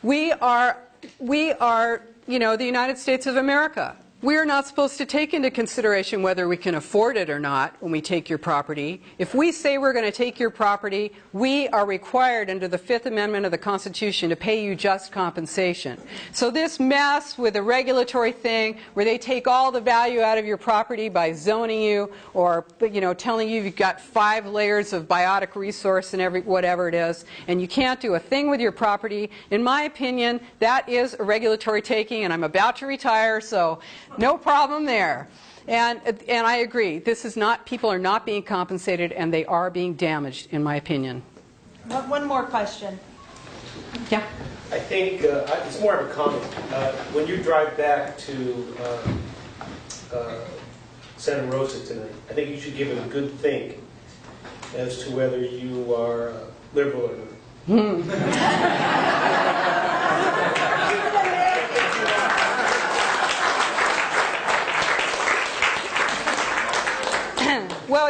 A: We are, the United States of America. We are not supposed to take into consideration whether we can afford it or not when we take your property. If we say we're going to take your property, we are required under the Fifth Amendment of the Constitution to pay you just compensation. So this mess with a regulatory thing where they take all the value out of your property by zoning you or telling you you've got 5 layers of biotic resource and whatever it is, and you can't do a thing with your property, in my opinion, that is a regulatory taking, and I'm about to retire, so no problem there. And I agree. This is not, people are not being compensated and they are being damaged, in my opinion.
L: One more question.
A: Yeah.
M: I think it's more of a comment. When you drive back to Santa Rosa tonight, I think you should give it a good think as to whether you are liberal or not.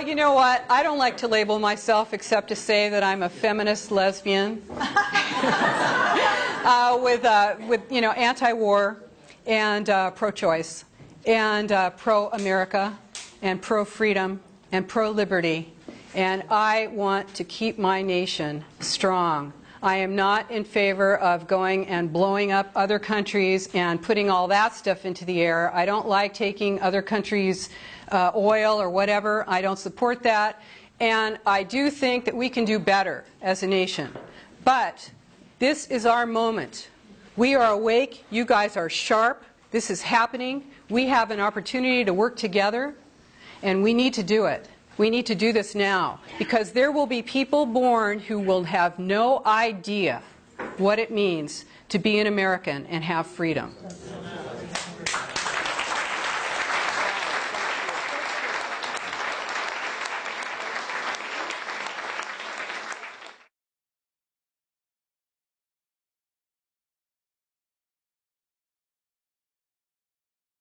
A: you know what? I don't like to label myself except to say that I'm a feminist lesbian with you know, anti-war and pro-choice and pro-America and pro-freedom and pro-liberty. And I want to keep my nation strong. I am not in favor of going and blowing up other countries and putting all that stuff into the air. I don't like taking other countries' oil or whatever. I don't support that. And I do think that we can do better as a nation. But this is our moment. We are awake. You guys are sharp. This is happening. We have an opportunity to work together, and we need to do it. We need to do this now, because there will be people born who will have no idea what it means to be an American and have freedom.